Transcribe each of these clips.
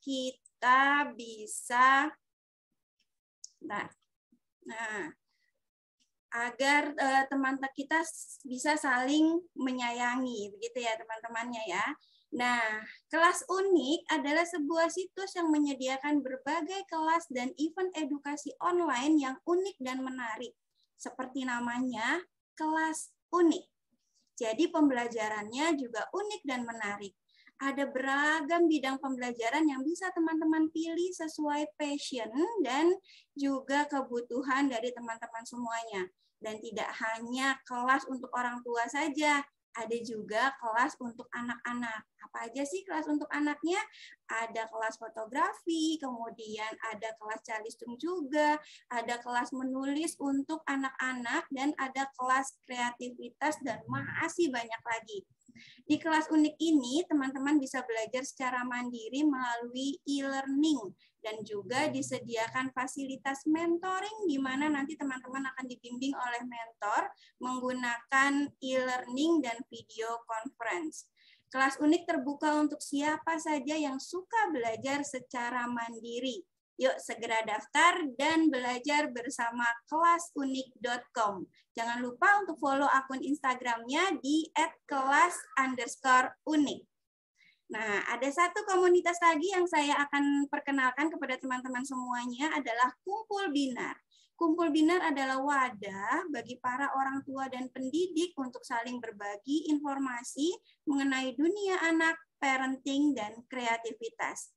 kita bisa agar teman-teman kita bisa saling menyayangi, begitu ya teman-temannya ya. Nah, kelas unik adalah sebuah situs yang menyediakan berbagai kelas dan event edukasi online yang unik dan menarik. Seperti namanya, kelas unik. Jadi pembelajarannya juga unik dan menarik. Ada beragam bidang pembelajaran yang bisa teman-teman pilih sesuai passion dan juga kebutuhan dari teman-teman semuanya. Dan tidak hanya kelas untuk orang tua saja, ada juga kelas untuk anak-anak. Apa aja sih kelas untuk anaknya? Ada kelas fotografi, kemudian ada kelas calistung juga, ada kelas menulis untuk anak-anak, dan ada kelas kreativitas, dan masih banyak lagi. Di kelas unik ini, teman-teman bisa belajar secara mandiri melalui e-learning dan juga disediakan fasilitas mentoring di mana nanti teman-teman akan dibimbing oleh mentor menggunakan e-learning dan video conference. Kelas unik terbuka untuk siapa saja yang suka belajar secara mandiri. Yuk segera daftar dan belajar bersama kelasunik.com. Jangan lupa untuk follow akun Instagramnya di @kelas_unik. Nah, ada satu komunitas lagi yang saya akan perkenalkan kepada teman-teman semuanya adalah Kumpul Binar. Kumpul Binar adalah wadah bagi para orang tua dan pendidik untuk saling berbagi informasi mengenai dunia anak, parenting, dan kreativitas.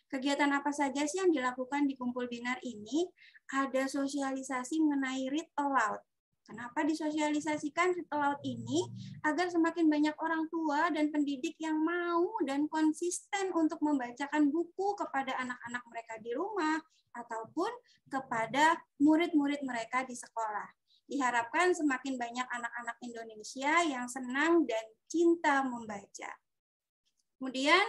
Kegiatan apa saja sih yang dilakukan di Kumpul Binar ini? Ada sosialisasi mengenai read aloud. Kenapa disosialisasikan read aloud ini? Agar semakin banyak orang tua dan pendidik yang mau dan konsisten untuk membacakan buku kepada anak-anak mereka di rumah ataupun kepada murid-murid mereka di sekolah. Diharapkan semakin banyak anak-anak Indonesia yang senang dan cinta membaca. Kemudian,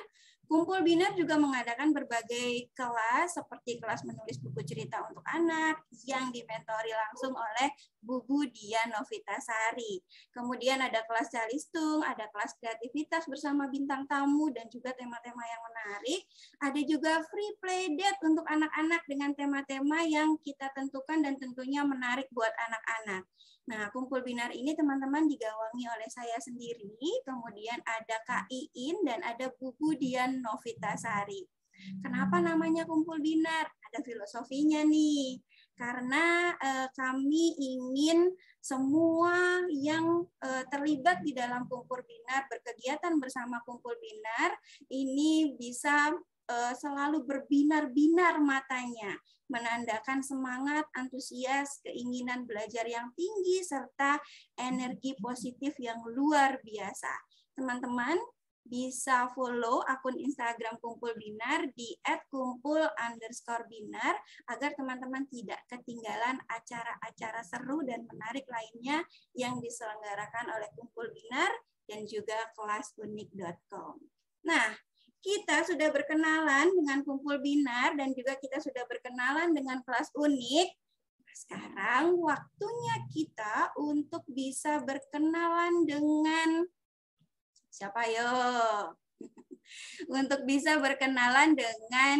Kumpul Binar juga mengadakan berbagai kelas seperti kelas menulis buku cerita untuk anak yang dimentori langsung oleh Bu Dian Novitasari. Kemudian ada kelas calistung, ada kelas kreativitas bersama bintang tamu dan juga tema-tema yang menarik. Ada juga free play date untuk anak-anak dengan tema-tema yang kita tentukan dan tentunya menarik buat anak-anak. Nah, Kumpul Binar ini teman-teman digawangi oleh saya sendiri, kemudian ada Kak Iin dan ada Bu Dian Novitasari. Kenapa namanya Kumpul Binar? Ada filosofinya nih. Karena kami ingin semua yang terlibat di dalam Kumpul Binar, berkegiatan bersama Kumpul Binar, ini bisa selalu berbinar-binar matanya, menandakan semangat, antusias, keinginan belajar yang tinggi, serta energi positif yang luar biasa. Teman-teman bisa follow akun Instagram Kumpul Binar di @kumpul_binar agar teman-teman tidak ketinggalan acara-acara seru dan menarik lainnya yang diselenggarakan oleh Kumpul Binar dan juga kelasunik.com. Nah, kita sudah berkenalan dengan Kumpul Binar dan juga kita sudah berkenalan dengan kelas unik. Sekarang waktunya kita untuk bisa berkenalan dengan siapa yo? Untuk bisa berkenalan dengan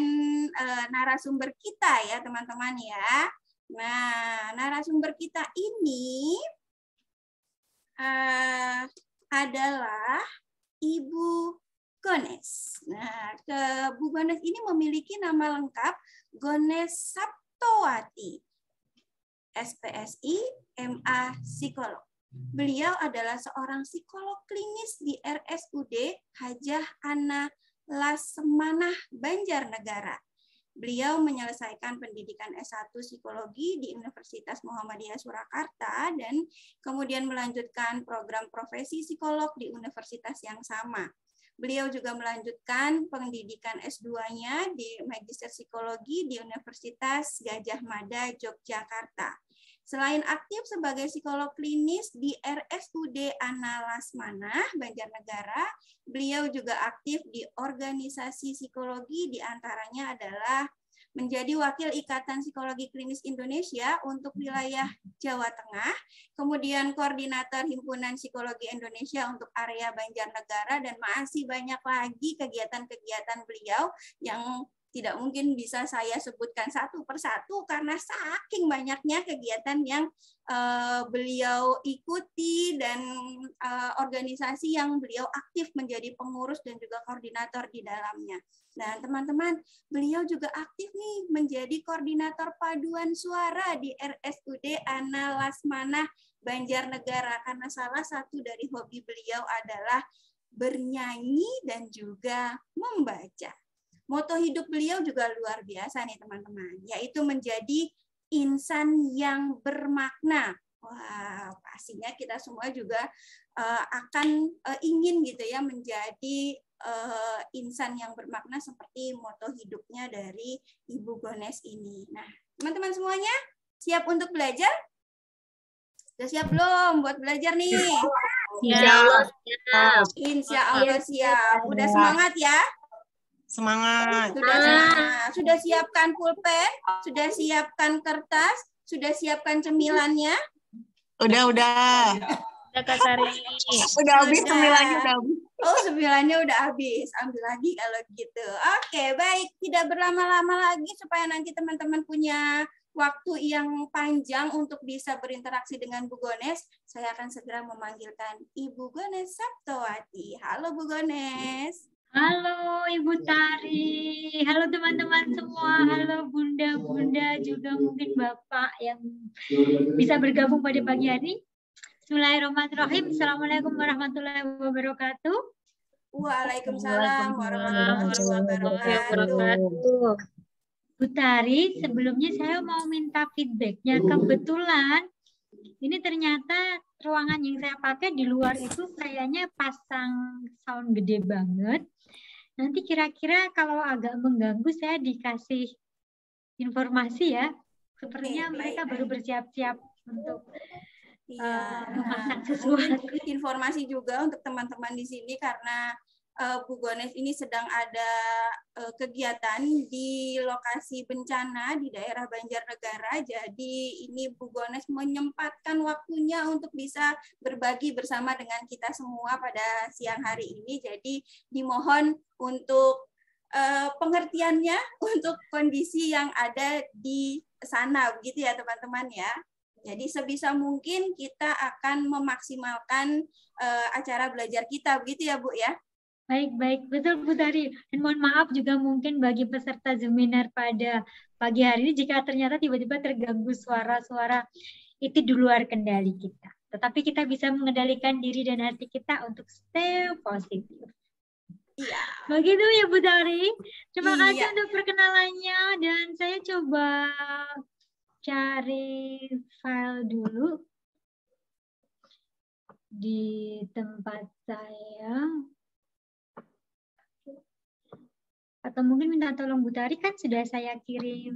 narasumber kita ya teman-teman ya. Nah, narasumber kita ini adalah Ibu Gones. Nah, Bu Gones ini memiliki nama lengkap Gones Saptowati, SPSI, MA Psikolog. Beliau adalah seorang psikolog klinis di RSUD Hajah Ana Lasmanah, Banjarnegara. Beliau menyelesaikan pendidikan S1 Psikologi di Universitas Muhammadiyah Surakarta dan kemudian melanjutkan program profesi psikolog di universitas yang sama. Beliau juga melanjutkan pendidikan S2-nya di Magister Psikologi di Universitas Gadjah Mada, Yogyakarta. Selain aktif sebagai psikolog klinis di RSUD Ana Lasmanah, Banjarnegara, beliau juga aktif di organisasi psikologi, diantaranya adalah menjadi Wakil Ikatan Psikologi Klinis Indonesia untuk wilayah Jawa Tengah, kemudian Koordinator Himpunan Psikologi Indonesia untuk area Banjarnegara, dan masih banyak lagi kegiatan-kegiatan beliau yang tidak mungkin bisa saya sebutkan satu persatu karena saking banyaknya kegiatan yang beliau ikuti dan organisasi yang beliau aktif menjadi pengurus dan juga koordinator di dalamnya. Nah, teman-teman, beliau juga aktif nih menjadi koordinator paduan suara di RSUD Ana Lasmanah Banjarnegara karena salah satu dari hobi beliau adalah bernyanyi dan juga membaca. Moto hidup beliau juga luar biasa nih teman-teman, yaitu menjadi insan yang bermakna. Wah, pastinya kita semua juga akan ingin gitu ya menjadi insan yang bermakna seperti moto hidupnya dari Ibu Gones ini. Nah, teman-teman semuanya siap untuk belajar? Sudah siap belum buat belajar nih? Insya Allah siap. Insya Allah siap. Udah semangat ya? Semangat. Sudah siapkan pulpen? Sudah siapkan kertas? Sudah siapkan cemilannya? Udah. Udah Kak Sari. Udah habis cemilannya udah habis. Oh, cemilannya udah habis. Ambil lagi kalau gitu. Oke, baik. Tidak berlama-lama lagi supaya nanti teman-teman punya waktu yang panjang untuk bisa berinteraksi dengan Bu Gones. Saya akan segera memanggilkan Ibu Gones Saptowati. Halo Bu Gones. Halo Ibu Tari, halo teman-teman semua, halo bunda-bunda, juga mungkin Bapak yang bisa bergabung pada pagi hari. Bismillahirrahmanirrahim. Assalamualaikum warahmatullahi wabarakatuh. Waalaikumsalam warahmatullahi wabarakatuh. Bu Tari, sebelumnya saya mau minta feedbacknya. Kebetulan ini ternyata ruangan yang saya pakai di luar itu kayaknya pasang sound gede banget. Nanti kira-kira kalau agak mengganggu saya dikasih informasi ya. Sepertinya mereka baru bersiap-siap untuk memasak sesuatu. Informasi juga untuk teman-teman di sini karena Bu Gones ini sedang ada kegiatan di lokasi bencana di daerah Banjarnegara. Jadi ini Bu Gones menyempatkan waktunya untuk bisa berbagi bersama dengan kita semua pada siang hari ini. Jadi dimohon untuk pengertiannya untuk kondisi yang ada di sana, begitu ya teman-teman ya. Jadi sebisa mungkin kita akan memaksimalkan acara belajar kita, begitu ya Bu ya. Baik, betul Bu Tari. Dan mohon maaf juga mungkin bagi peserta seminar pada pagi hari ini jika ternyata tiba-tiba terganggu suara-suara itu di luar kendali kita. Tetapi kita bisa mengendalikan diri dan hati kita untuk stay positif. Iya. Begitu ya Bu Tari. Terima kasih untuk perkenalannya dan saya coba cari file dulu di tempat saya. Atau mungkin minta tolong Bu Tari, kan sudah saya kirim.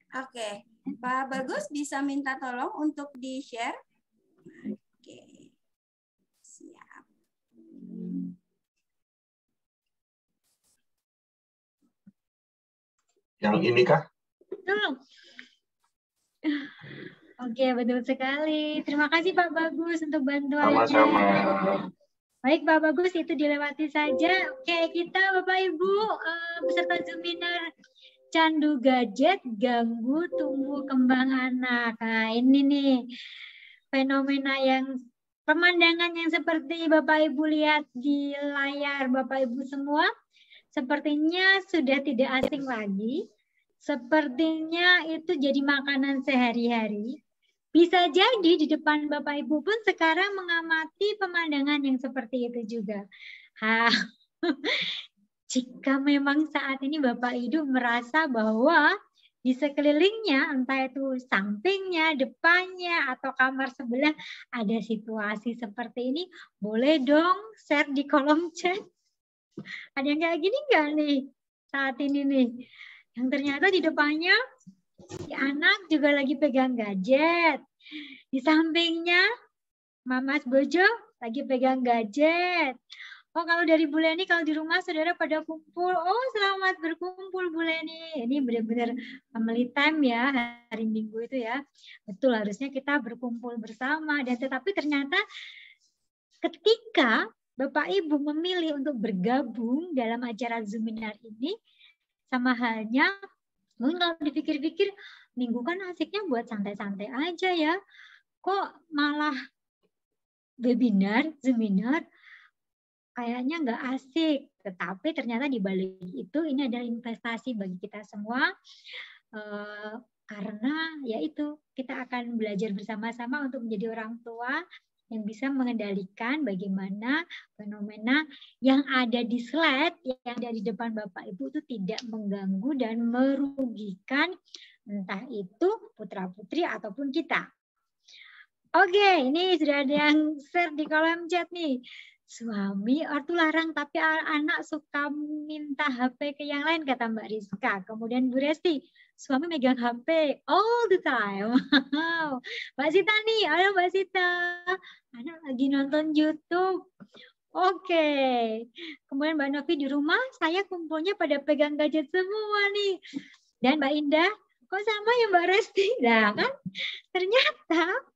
Oke, Pak Bagus bisa minta tolong untuk di-share. Oke, siap. Yang ini kah? Betul. Oke, betul sekali. Terima kasih Pak Bagus untuk bantuannya. Sama-sama. Baik Pak Bagus, itu dilewati saja. Oke, kita Bapak Ibu peserta seminar Candu Gadget Ganggu Tumbuh Kembang Anak. Nah, ini nih fenomena yang pemandangan yang seperti Bapak Ibu lihat di layar Bapak Ibu semua sepertinya sudah tidak asing lagi. Sepertinya itu jadi makanan sehari-hari. Bisa jadi di depan Bapak Ibu pun sekarang mengamati pemandangan yang seperti itu juga. Jika memang saat ini Bapak Ibu merasa bahwa di sekelilingnya, entah itu sampingnya, depannya, atau kamar sebelah, ada situasi seperti ini, boleh dong share di kolom chat. Ada yang kayak gini nggak nih saat ini nih? Yang ternyata di depannya si anak juga lagi pegang gadget. Di sampingnya Mamas Bojo lagi pegang gadget. Oh, kalau dari Bu Leni, kalau di rumah saudara pada kumpul. Oh, selamat berkumpul Bu Leni. Ini benar-benar family time ya, hari Minggu itu ya. Betul, harusnya kita berkumpul bersama. Dan tetapi ternyata ketika Bapak Ibu memilih untuk bergabung dalam acara seminar ini, Sama halnya, mungkin kalau dipikir-pikir, minggu kan asiknya buat santai-santai aja ya. Kok malah webinar, seminar, kayaknya nggak asik. Tetapi ternyata di balik itu ini adalah investasi bagi kita semua. Karena yaitu kita akan belajar bersama-sama untuk menjadi orang tua yang bisa mengendalikan bagaimana fenomena yang ada di slide, yang ada di depan Bapak Ibu itu tidak mengganggu dan merugikan entah itu putra-putri ataupun kita. Oke, ini sudah ada yang share di kolom chat nih. Suami ortu larang tapi anak suka minta HP ke yang lain, kata Mbak Rizka. Kemudian Bu Resti, suami megang HP all the time. Mbak Sita nih, halo Mbak Sita. Anak lagi nonton YouTube. Oke. Kemudian Mbak Novi di rumah, saya kumpulnya pada pegang gadget semua nih. Dan Mbak Indah, kok sama ya Mbak Resti? Nah kan, ternyata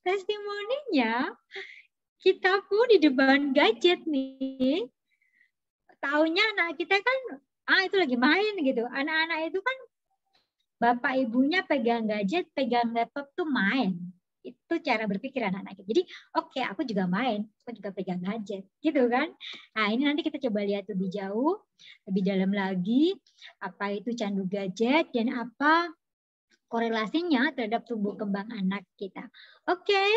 testimoninya kita pun di depan gadget nih, taunya anak kita kan, itu lagi main gitu. Anak-anak itu kan bapak ibunya pegang gadget, pegang laptop tuh main. Itu cara berpikir anak-anak. Jadi oke, aku juga main, aku juga pegang gadget, gitu kan. Nah ini nanti kita coba lihat lebih jauh, lebih dalam lagi, apa itu candu gadget dan apa korelasinya terhadap tumbuh kembang anak kita. Oke,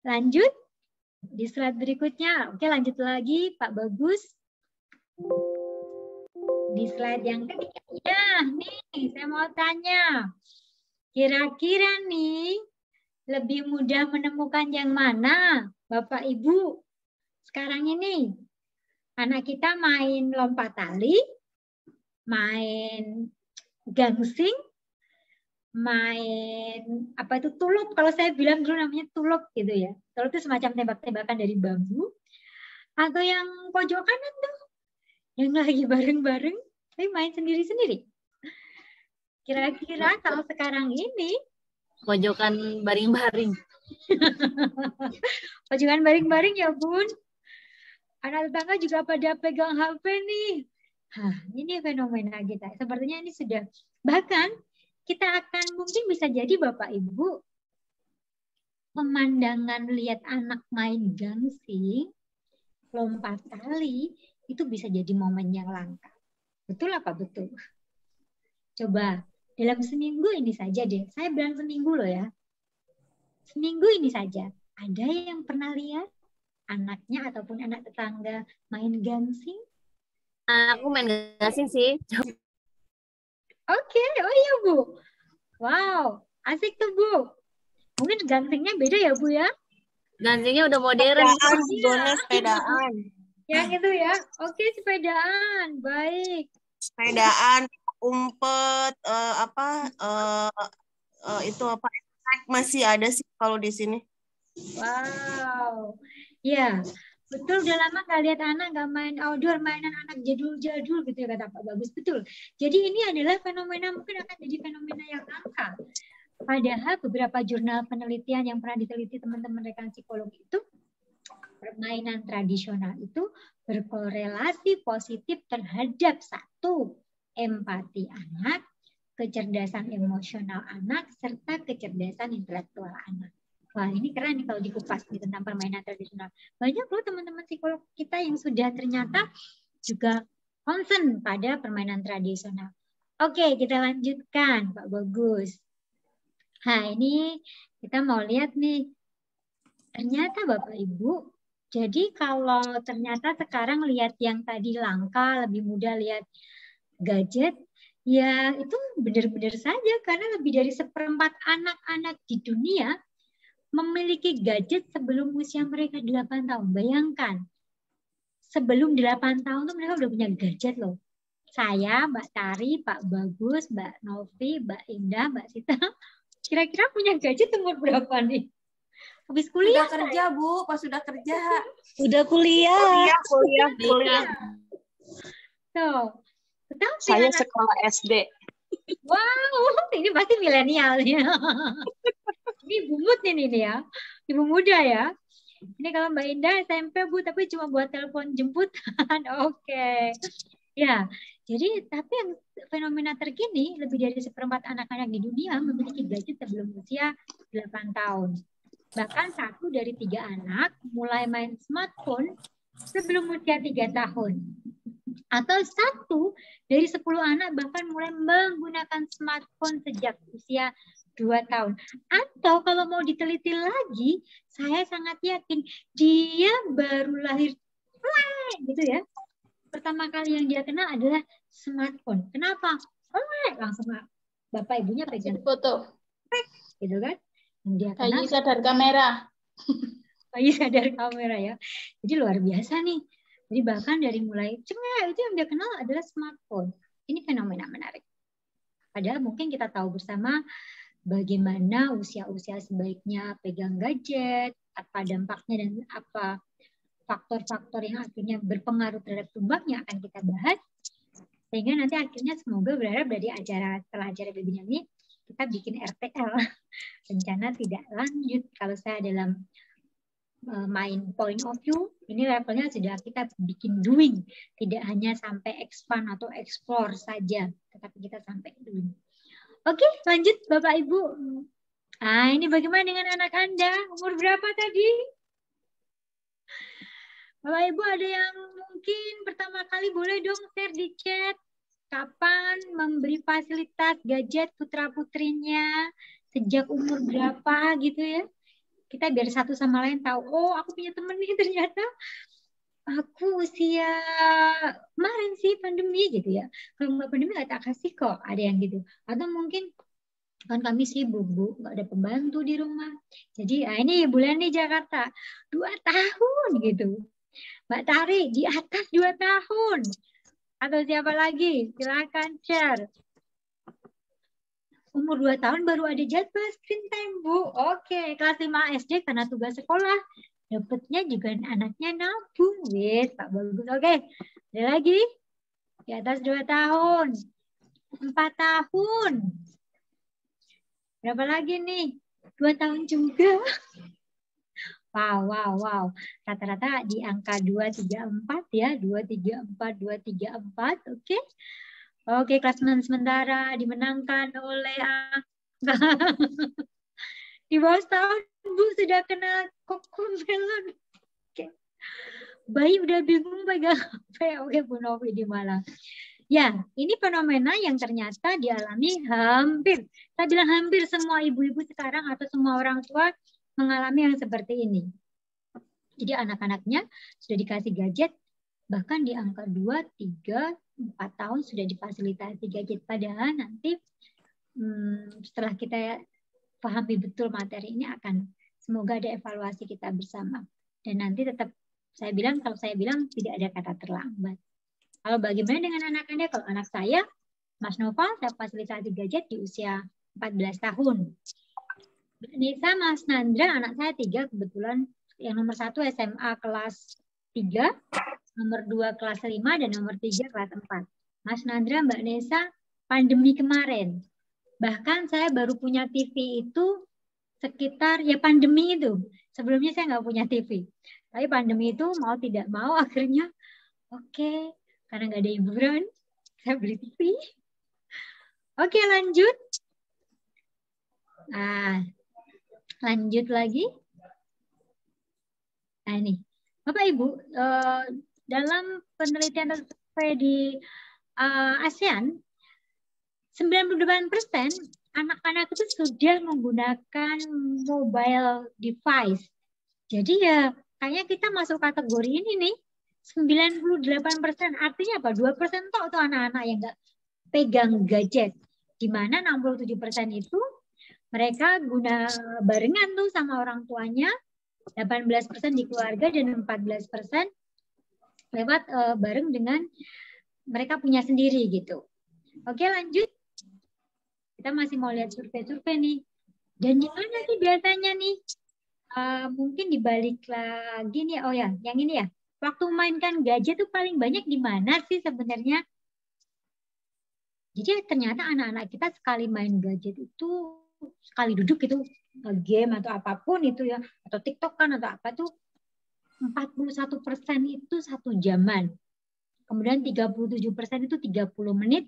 lanjut. Di slide berikutnya, oke lanjut lagi Pak Bagus. Di slide yang ketiga, nih saya mau tanya. Kira-kira nih, lebih mudah menemukan yang mana Bapak Ibu? Sekarang ini, anak kita main lompat tali, main gangsing, main apa itu tulup, kalau saya bilang dulu namanya tulup gitu ya. Tulup itu semacam tembak-tembakan dari bambu. Atau yang pojok kanan tuh, yang lagi bareng-bareng, tapi main sendiri-sendiri. Kira-kira kalau sekarang ini Pojokan baring-baring. pojokan baring-baring ya Bun. Anak tetangga juga pada pegang HP nih. Ini fenomena kita. Sepertinya ini sudah, bahkan kita akan mungkin bisa jadi Bapak Ibu pemandangan lihat anak main gangsing, lompat tali, itu bisa jadi momen yang langka. Betul apa betul? Coba dalam seminggu ini saja deh. Saya bilang seminggu loh ya. Seminggu ini saja. Ada yang pernah lihat anaknya ataupun anak tetangga main gangsing? Aku main gasing sih. Oke, oh iya Bu. Wow, asik tuh Bu. Mungkin gangsingnya beda ya Bu ya? Gangsingnya udah modern. Iya. Sepedaan. Yang itu ya. Oke, sepedaan. Baik. Sepedaan, umpet, itu apa? Masih ada sih kalau di sini. Wow. Ya, betul udah lama nggak lihat anak nggak main outdoor, mainan anak jadul-jadul gitu ya kata Pak Bagus. Betul. Jadi ini adalah fenomena, mungkin akan jadi fenomena yang langka. Padahal beberapa jurnal penelitian yang pernah diteliti teman-teman rekan psikolog itu, permainan tradisional itu berkorelasi positif terhadap satu, empati anak, kecerdasan emosional anak, serta kecerdasan intelektual anak. Wah, ini keren nih kalau dikupas nih tentang permainan tradisional. Banyak loh teman-teman psikolog kita yang sudah ternyata juga concern pada permainan tradisional. Oke, kita lanjutkan Pak Bagus. Nah, ini kita mau lihat nih. Ternyata Bapak Ibu, jadi kalau ternyata sekarang lihat yang tadi langka, lebih mudah lihat gadget, ya itu benar-benar saja karena lebih dari 1/4 anak-anak di dunia memiliki gadget sebelum usia mereka 8 tahun. Bayangkan, sebelum 8 tahun tuh mereka udah punya gadget loh. Saya, Mbak Tari, Pak Bagus, Mbak Novi, Mbak Indah, Mbak Sita, kira-kira punya gadget umur berapa nih? Habis kuliah? Sudah kerja, Bu. Pas sudah kerja. Udah kuliah. Kuliah. Tuh. Tetapi Saya sekolah SD. Wow, ini pasti milenial ya. Ini ibu mood ini ya. Ibu muda ya. Ini kalau Mbak Indah SMP Bu, tapi cuma buat telepon jemputan. Oke. Ya, Jadi, tapi yang fenomena terkini, lebih dari 1/4 anak-anak di dunia memiliki gadget sebelum usia 8 tahun. Bahkan 1 dari 3 anak mulai main smartphone sebelum usia 3 tahun. Atau 1 dari 10 anak bahkan mulai menggunakan smartphone sejak usia 2 tahun. Atau kalau mau diteliti lagi, saya sangat yakin dia baru lahir gitu ya. Pertama kali yang dia kenal adalah smartphone. Kenapa? Langsung bapak ibunya pegang Foto. gitu kan. Yang dia kenal Bayi sadar kamera. bayi sadar kamera ya. Jadi luar biasa nih. Jadi bahkan dari mulai cengeng itu yang dia kenal adalah smartphone. Ini fenomena menarik. Padahal mungkin kita tahu bersama bagaimana usia-usia sebaiknya pegang gadget, apa dampaknya dan apa faktor-faktor yang akhirnya berpengaruh terhadap tubuhnya akan kita bahas. Sehingga nanti akhirnya semoga berharap dari setelah acara webinar ini kita bikin RTL. Rencana tidak lanjut. Kalau saya dalam main point of view, ini levelnya sudah kita bikin doing. Tidak hanya sampai expand atau explore saja, tetapi kita sampai doing. Oke, lanjut Bapak Ibu. Ini bagaimana dengan anak Anda? Umur berapa tadi? Bapak Ibu ada yang mungkin pertama kali boleh dong share di chat. Kapan memberi fasilitas gadget putra-putrinya? Sejak umur berapa gitu ya? Kita biar satu sama lain tahu, oh aku punya temen nih ternyata aku usia kemarin sih pandemi gitu ya. Kalau nggak pandemi nggak tak kasih kok, ada yang gitu. Atau mungkin kan kami sibuk Bu, nggak ada pembantu di rumah. Jadi ini bulan di Jakarta 2 tahun gitu. Mbak Tari di atas 2 tahun. Atau siapa lagi? Silakan share. Umur 2 tahun baru ada jadwal screen time, Bu. Oke, kelas 5 SD karena tugas sekolah. Dapatnya juga anaknya nabung. Wis, Pak bagus. Oke, ada lagi? Di atas 2 tahun. 4 tahun. Berapa lagi nih? 2 tahun juga. Wow. Rata-rata di angka 234 ya. 234. Oke. Oke, kelas sementara dimenangkan oleh di bawah tahun Bu sudah kena Cocomelon. Oke. Bayi udah bingung pegang HP. Oke, Bu Novi di Malang. Ya, ini fenomena yang ternyata dialami hampir, saya bilang hampir semua ibu-ibu sekarang atau semua orang tua mengalami yang seperti ini. Jadi anak-anaknya sudah dikasih gadget, bahkan di angka 2, 3, 4 tahun sudah difasilitasi gadget. Padahal nanti setelah kita pahami betul materi ini akan semoga ada evaluasi kita bersama. Dan nanti tetap kalau saya bilang tidak ada kata terlambat. Kalau bagaimana dengan anak Anda? Kalau anak saya, Mas Noval, saya fasilitasi gadget di usia 14 tahun. Nisa, Mas Nandra, anak saya 3 kebetulan. Yang nomor 1 SMA kelas 3, nomor 2 kelas 5, dan nomor 3 kelas 4. Mas Nandra, Mbak Nesa, pandemi kemarin. Bahkan saya baru punya TV itu sekitar, ya pandemi itu. Sebelumnya saya nggak punya TV. Tapi pandemi itu mau tidak mau akhirnya, oke, karena nggak ada hiburan, saya beli TV. Oke, lanjut. Lanjut lagi. Nah ini, Bapak Ibu, dalam penelitian survei di ASEAN, 98% anak-anak itu sudah menggunakan mobile device. Jadi ya kayaknya kita masuk kategori ini nih, 98%. Artinya apa? 2% tuh anak-anak yang nggak pegang gadget. Di mana 67% itu mereka guna barengan tuh sama orang tuanya, 18% di keluarga, dan 14% lewat bareng dengan mereka punya sendiri gitu. Oke, lanjut. Kita masih mau lihat survei-survei nih. Dan di mana sih biasanya nih? Mungkin dibalik lagi nih. Oh ya, yang ini ya. Waktu mainkan gadget tuh paling banyak di mana sih sebenarnya? Jadi ternyata anak-anak kita sekali main gadget itu, sekali duduk itu game atau apapun itu ya, atau TikTok kan atau apa tuh, 41% itu 1 jaman. Kemudian 37% itu 30 menit.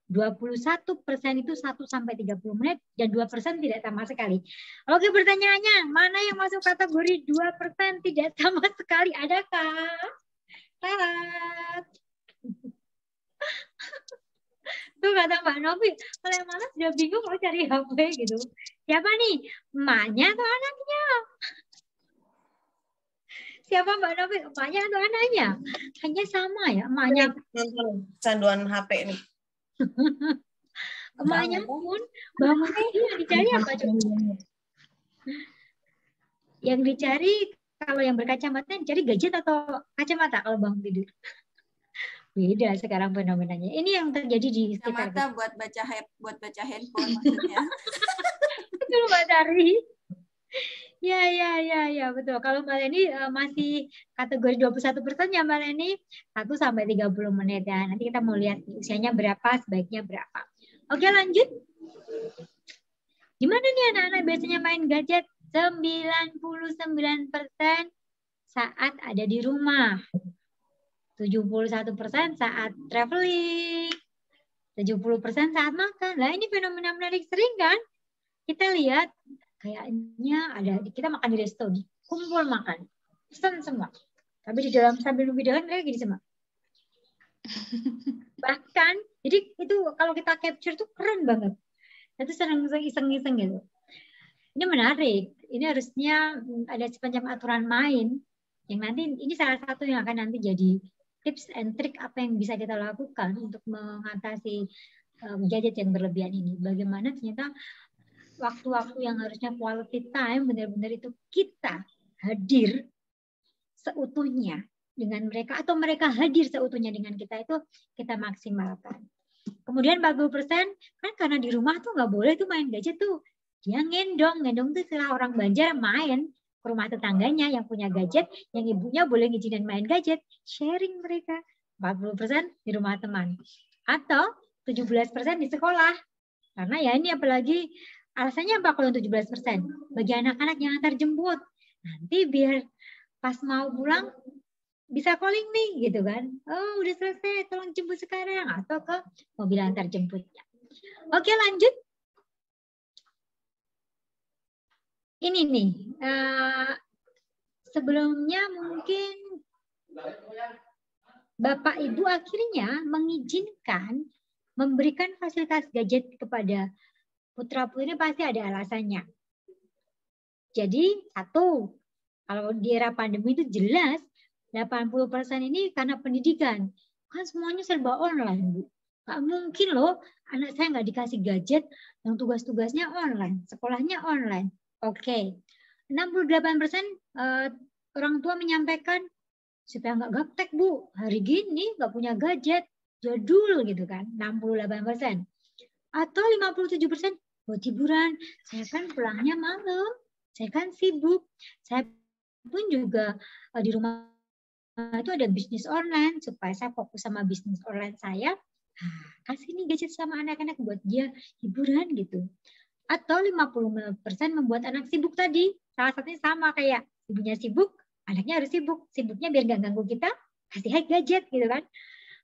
21% itu 1 sampai 30 menit. Dan 2% tidak sama sekali. Oke, pertanyaannya, mana yang masuk kategori 2% tidak sama sekali? Adakah? Tarat. Tuh kata Mbak Novi, kalau yang malas sudah bingung mau cari HP gitu. Siapa nih? Emaknya atau anaknya? Siapa Mbak Novi? Emaknya atau anaknya? Hanya sama ya, emaknya. Nonton canduan HP nih. Emaknya pun bangun tidur yang dicari apa coba? Yang dicari kalau yang berkacamata dicari gadget atau kacamata kalau bangun tidur? Beda sekarang fenomenanya. Ini yang terjadi di sekitar Kacamata buat baca handphone maksudnya. Betul Mbak Tari. Ya, betul. Kalau Mbak Leni masih kategori 21% ya Mbak Leni, 1 sampai 30 menit ya. Nanti kita mau lihat usianya berapa, sebaiknya berapa. Oke, lanjut. Gimana nih anak-anak biasanya main gadget? 99% saat ada di rumah. 71% saat traveling. 70% saat makan. Lah ini fenomena menarik sering kan? Kita lihat kayaknya ada kita makan di resto nih, kumpul makan, pesan semua. Tapi di dalam sambil nunggu dahan mereka gini semua. Bahkan, jadi itu kalau kita capture tuh keren banget. Itu senang iseng-iseng gitu. Ini menarik. Ini harusnya ada semacam aturan main yang nanti ini salah satu yang akan nanti jadi tips and trick apa yang bisa kita lakukan untuk mengatasi gadget yang berlebihan ini. Bagaimana ternyata waktu-waktu yang harusnya quality time benar-benar itu kita hadir seutuhnya dengan mereka atau mereka hadir seutuhnya dengan kita itu kita maksimalkan. Kemudian 40% kan karena di rumah tuh nggak boleh tuh main gadget tuh. Dia ngendong tuh setelah orang Banjar main ke rumah tetangganya yang punya gadget, yang ibunya boleh ngizinin main gadget, sharing mereka. 40% di rumah teman. Atau 17% di sekolah. Karena ya ini apalagi alasannya apa kalau 17%? Bagi anak-anak yang antar jemput. Nanti biar pas mau pulang bisa calling nih gitu kan. Oh udah selesai, tolong jemput sekarang. Atau ke mobil antar jemputnya. Oke lanjut. Ini nih, sebelumnya mungkin Bapak Ibu akhirnya mengizinkan memberikan fasilitas gadget kepada putra-putri pasti ada alasannya. Jadi satu, kalau di era pandemi itu jelas 80% ini karena pendidikan. Kan semuanya serba online, Bu. Gak mungkin loh anak saya nggak dikasih gadget yang tugas-tugasnya online, sekolahnya online. Oke, 68% orang tua menyampaikan supaya nggak gaptek Bu, hari gini nggak punya gadget, jadul gitu kan, 68%. Atau 57% buat hiburan, saya kan pulangnya malam, saya kan sibuk, saya pun juga di rumah itu ada bisnis online, supaya saya fokus sama bisnis online saya, kasih nih gadget sama anak-anak buat dia hiburan gitu. Atau 50% membuat anak sibuk tadi. Salah satunya sama kayak ibunya sibuk, anaknya harus sibuk. Sibuknya biar nggak ganggu kita, kasih gadget gitu kan.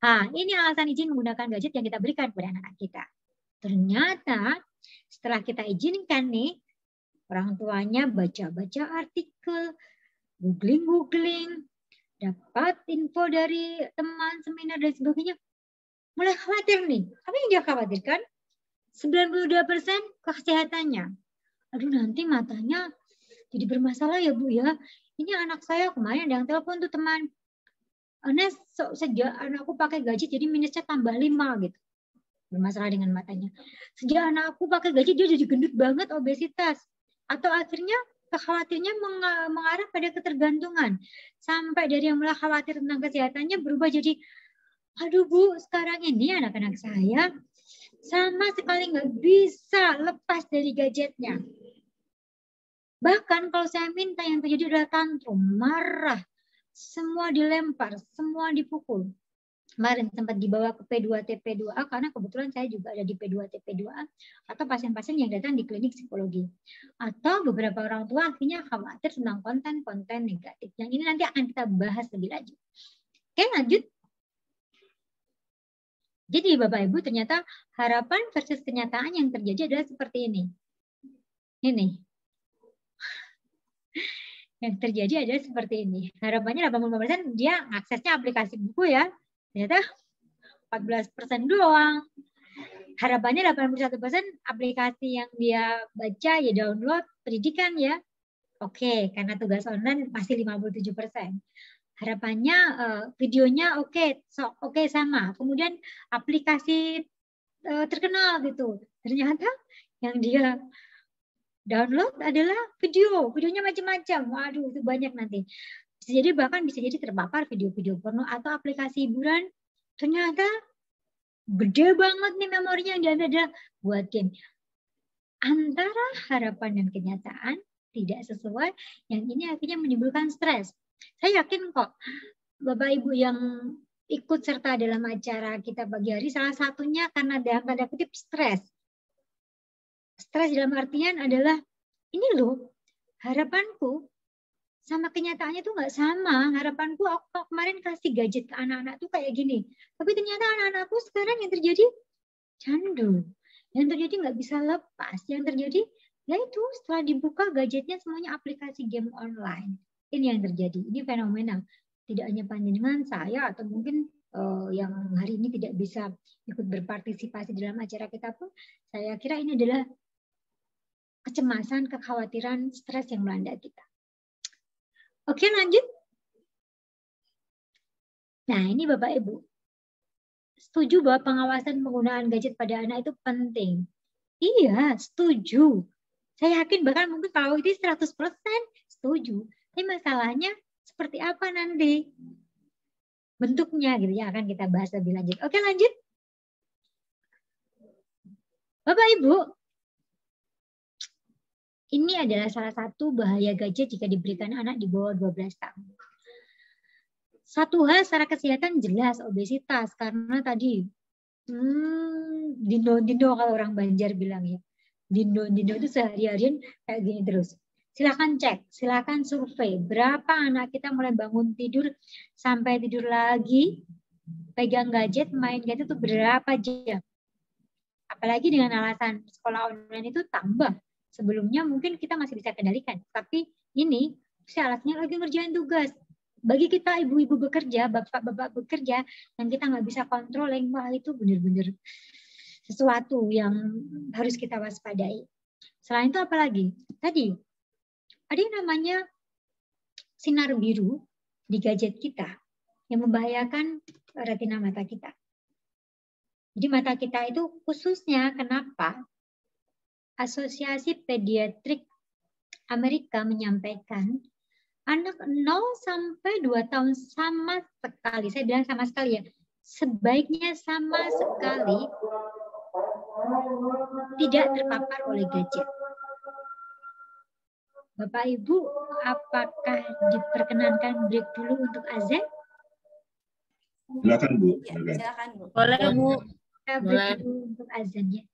Nah, ini alasan izin menggunakan gadget yang kita berikan kepada anak-anak kita. Ternyata setelah kita izinkan nih, orang tuanya baca-baca artikel, googling, dapat info dari teman, seminar, dan sebagainya. Mulai khawatir nih. Apa yang dia khawatirkan? 92% kesehatannya. Aduh nanti matanya jadi bermasalah ya Bu ya. Ini anak saya kemarin ada yang telepon tuh teman. Nes, sejak anakku pakai gadget jadi minusnya tambah 5 gitu. Bermasalah dengan matanya. Sejak anakku pakai gadget dia jadi gendut banget, obesitas. Atau akhirnya kekhawatirannya mengarah pada ketergantungan. Sampai dari yang mulai khawatir tentang kesehatannya berubah jadi, aduh Bu, sekarang ini anak-anak saya sama sekali nggak bisa lepas dari gadgetnya. Bahkan kalau saya minta yang terjadi adalah tantrum, marah, semua dilempar, semua dipukul. Kemarin sempat dibawa ke P2TP2A karena kebetulan saya juga ada di P2TP2A atau pasien-pasien yang datang di klinik psikologi. Atau beberapa orang tua akhirnya khawatir tentang konten-konten negatif. Yang ini nanti akan kita bahas lebih lanjut. Oke, lanjut. Jadi Bapak Ibu ternyata harapan versus kenyataan yang terjadi adalah seperti ini. Ini. Yang terjadi adalah seperti ini. Harapannya 85% dia aksesnya aplikasi buku ya. Ternyata 14% doang. Harapannya 81% aplikasi yang dia baca ya download pendidikan ya. Oke, karena tugas online masih 57%. Harapannya videonya oke, sama. Kemudian aplikasi terkenal gitu. Ternyata yang dia download adalah videonya macam-macam. Waduh, itu banyak nanti. Bisa jadi terpapar video-video porno atau aplikasi hiburan. Ternyata gede banget nih memorinya yang ada buat game. Antara harapan dan kenyataan tidak sesuai, yang ini akhirnya menimbulkan stres. Saya yakin kok Bapak Ibu yang ikut serta dalam acara kita pagi hari, salah satunya karena dalam tanda kutip stres. Stres dalam artian adalah, ini loh, harapanku sama kenyataannya tuh nggak sama. Harapanku aku kemarin kasih gadget ke anak-anak tuh kayak gini. Tapi ternyata anak-anakku sekarang yang terjadi candu. Yang terjadi nggak bisa lepas. Yang terjadi, ya itu setelah dibuka gadgetnya semuanya aplikasi game online. Ini yang terjadi. Ini fenomenal. Tidak hanya panjenengan, saya atau mungkin yang hari ini tidak bisa ikut berpartisipasi dalam acara kita pun, saya kira ini adalah kecemasan, kekhawatiran, stres yang melanda kita. Oke, lanjut. Nah, ini Bapak Ibu. Setuju bahwa pengawasan penggunaan gadget pada anak itu penting. Iya, setuju. Saya yakin bahkan mungkin kalau itu 100% setuju. Tapi masalahnya seperti apa nanti? Bentuknya gitu ya, akan kita bahas lebih lanjut. Oke, lanjut. Bapak Ibu, ini adalah salah satu bahaya gadget jika diberikan anak di bawah 12 tahun. Satu hal secara kesehatan jelas obesitas, karena tadi dindo kalau orang Banjar bilang ya. Dindo itu sehari-harian kayak gini terus. Silakan cek, silakan survei berapa anak kita mulai bangun tidur sampai tidur lagi pegang gadget, main gadget itu berapa jam. Apalagi dengan alasan sekolah online itu tambah. Sebelumnya mungkin kita masih bisa kendalikan, tapi ini alasannya lagi ngerjain tugas. Bagi kita ibu-ibu bekerja, bapak-bapak bekerja, dan kita nggak bisa controlling, wah itu benar-benar sesuatu yang harus kita waspadai. Selain itu apalagi? Tadi ada yang namanya sinar biru di gadget kita yang membahayakan retina mata kita. Jadi mata kita itu khususnya kenapa? Asosiasi Pediatrik Amerika menyampaikan anak 0 sampai 2 tahun sama sekali, saya bilang sama sekali ya, sebaiknya sama sekali tidak terpapar oleh gadget. Bapak Ibu, apakah diperkenankan break dulu untuk azan? Silakan Bu. Ya, silakan Bu. Boleh, Bu. Kita break dulu untuk azan ya.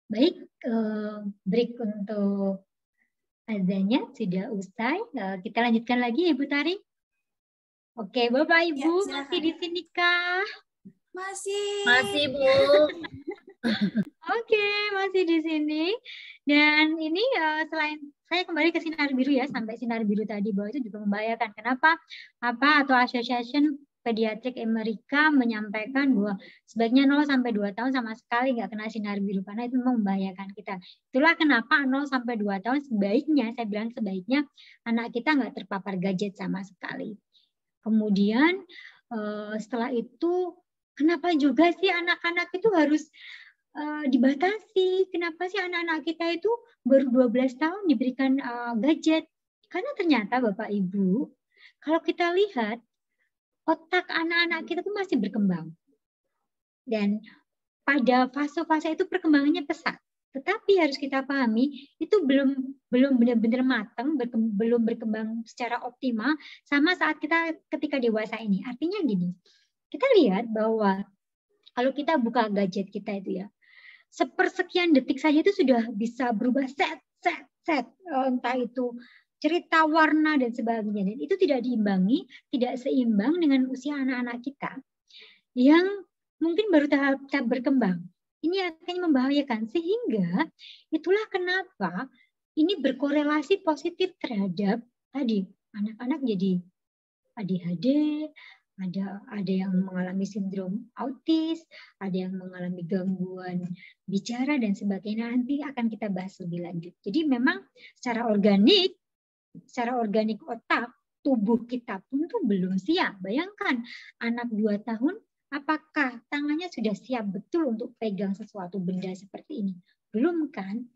Baik, break untuk azannya sudah usai. Kita lanjutkan lagi, Ibu Tari. Oke, Bapak Ibu silakan. masih di sini kah? Masih, Bu. Oke, masih di sini. Dan ini selain saya kembali ke sinar biru ya, sampai sinar biru tadi bahwa itu juga membahayakan. Kenapa? Atau Association Pediatric Amerika menyampaikan bahwa sebaiknya 0 sampai 2 tahun sama sekali nggak kena sinar biru karena itu memang membahayakan kita. Itulah kenapa 0 sampai 2 tahun sebaiknya, saya bilang sebaiknya anak kita nggak terpapar gadget sama sekali. Kemudian setelah itu kenapa juga sih anak-anak itu harus dibatasi? Kenapa sih anak-anak kita itu baru 12 tahun diberikan gadget? Karena ternyata Bapak Ibu, kalau kita lihat otak anak-anak kita itu masih berkembang. Dan pada fase-fase itu perkembangannya pesat. Tetapi harus kita pahami itu belum benar-benar matang, belum berkembang secara optimal sama saat kita ketika dewasa ini. Artinya gini, kita lihat bahwa kalau kita buka gadget kita itu ya, sepersekian detik saja itu sudah bisa berubah set, entah itu cerita, warna, dan sebagainya. Dan itu tidak diimbangi, tidak seimbang dengan usia anak-anak kita yang mungkin baru tahap berkembang. Ini akan membahayakan. Sehingga itulah kenapa ini berkorelasi positif terhadap tadi anak-anak jadi ADHD, ada yang mengalami sindrom autis, ada yang mengalami gangguan bicara dan sebagainya. Nanti akan kita bahas lebih lanjut. Jadi memang secara organik otak tubuh kita pun tuh belum siap. Bayangkan anak 2 tahun, apakah tangannya sudah siap betul untuk pegang sesuatu benda seperti ini? Belum kan?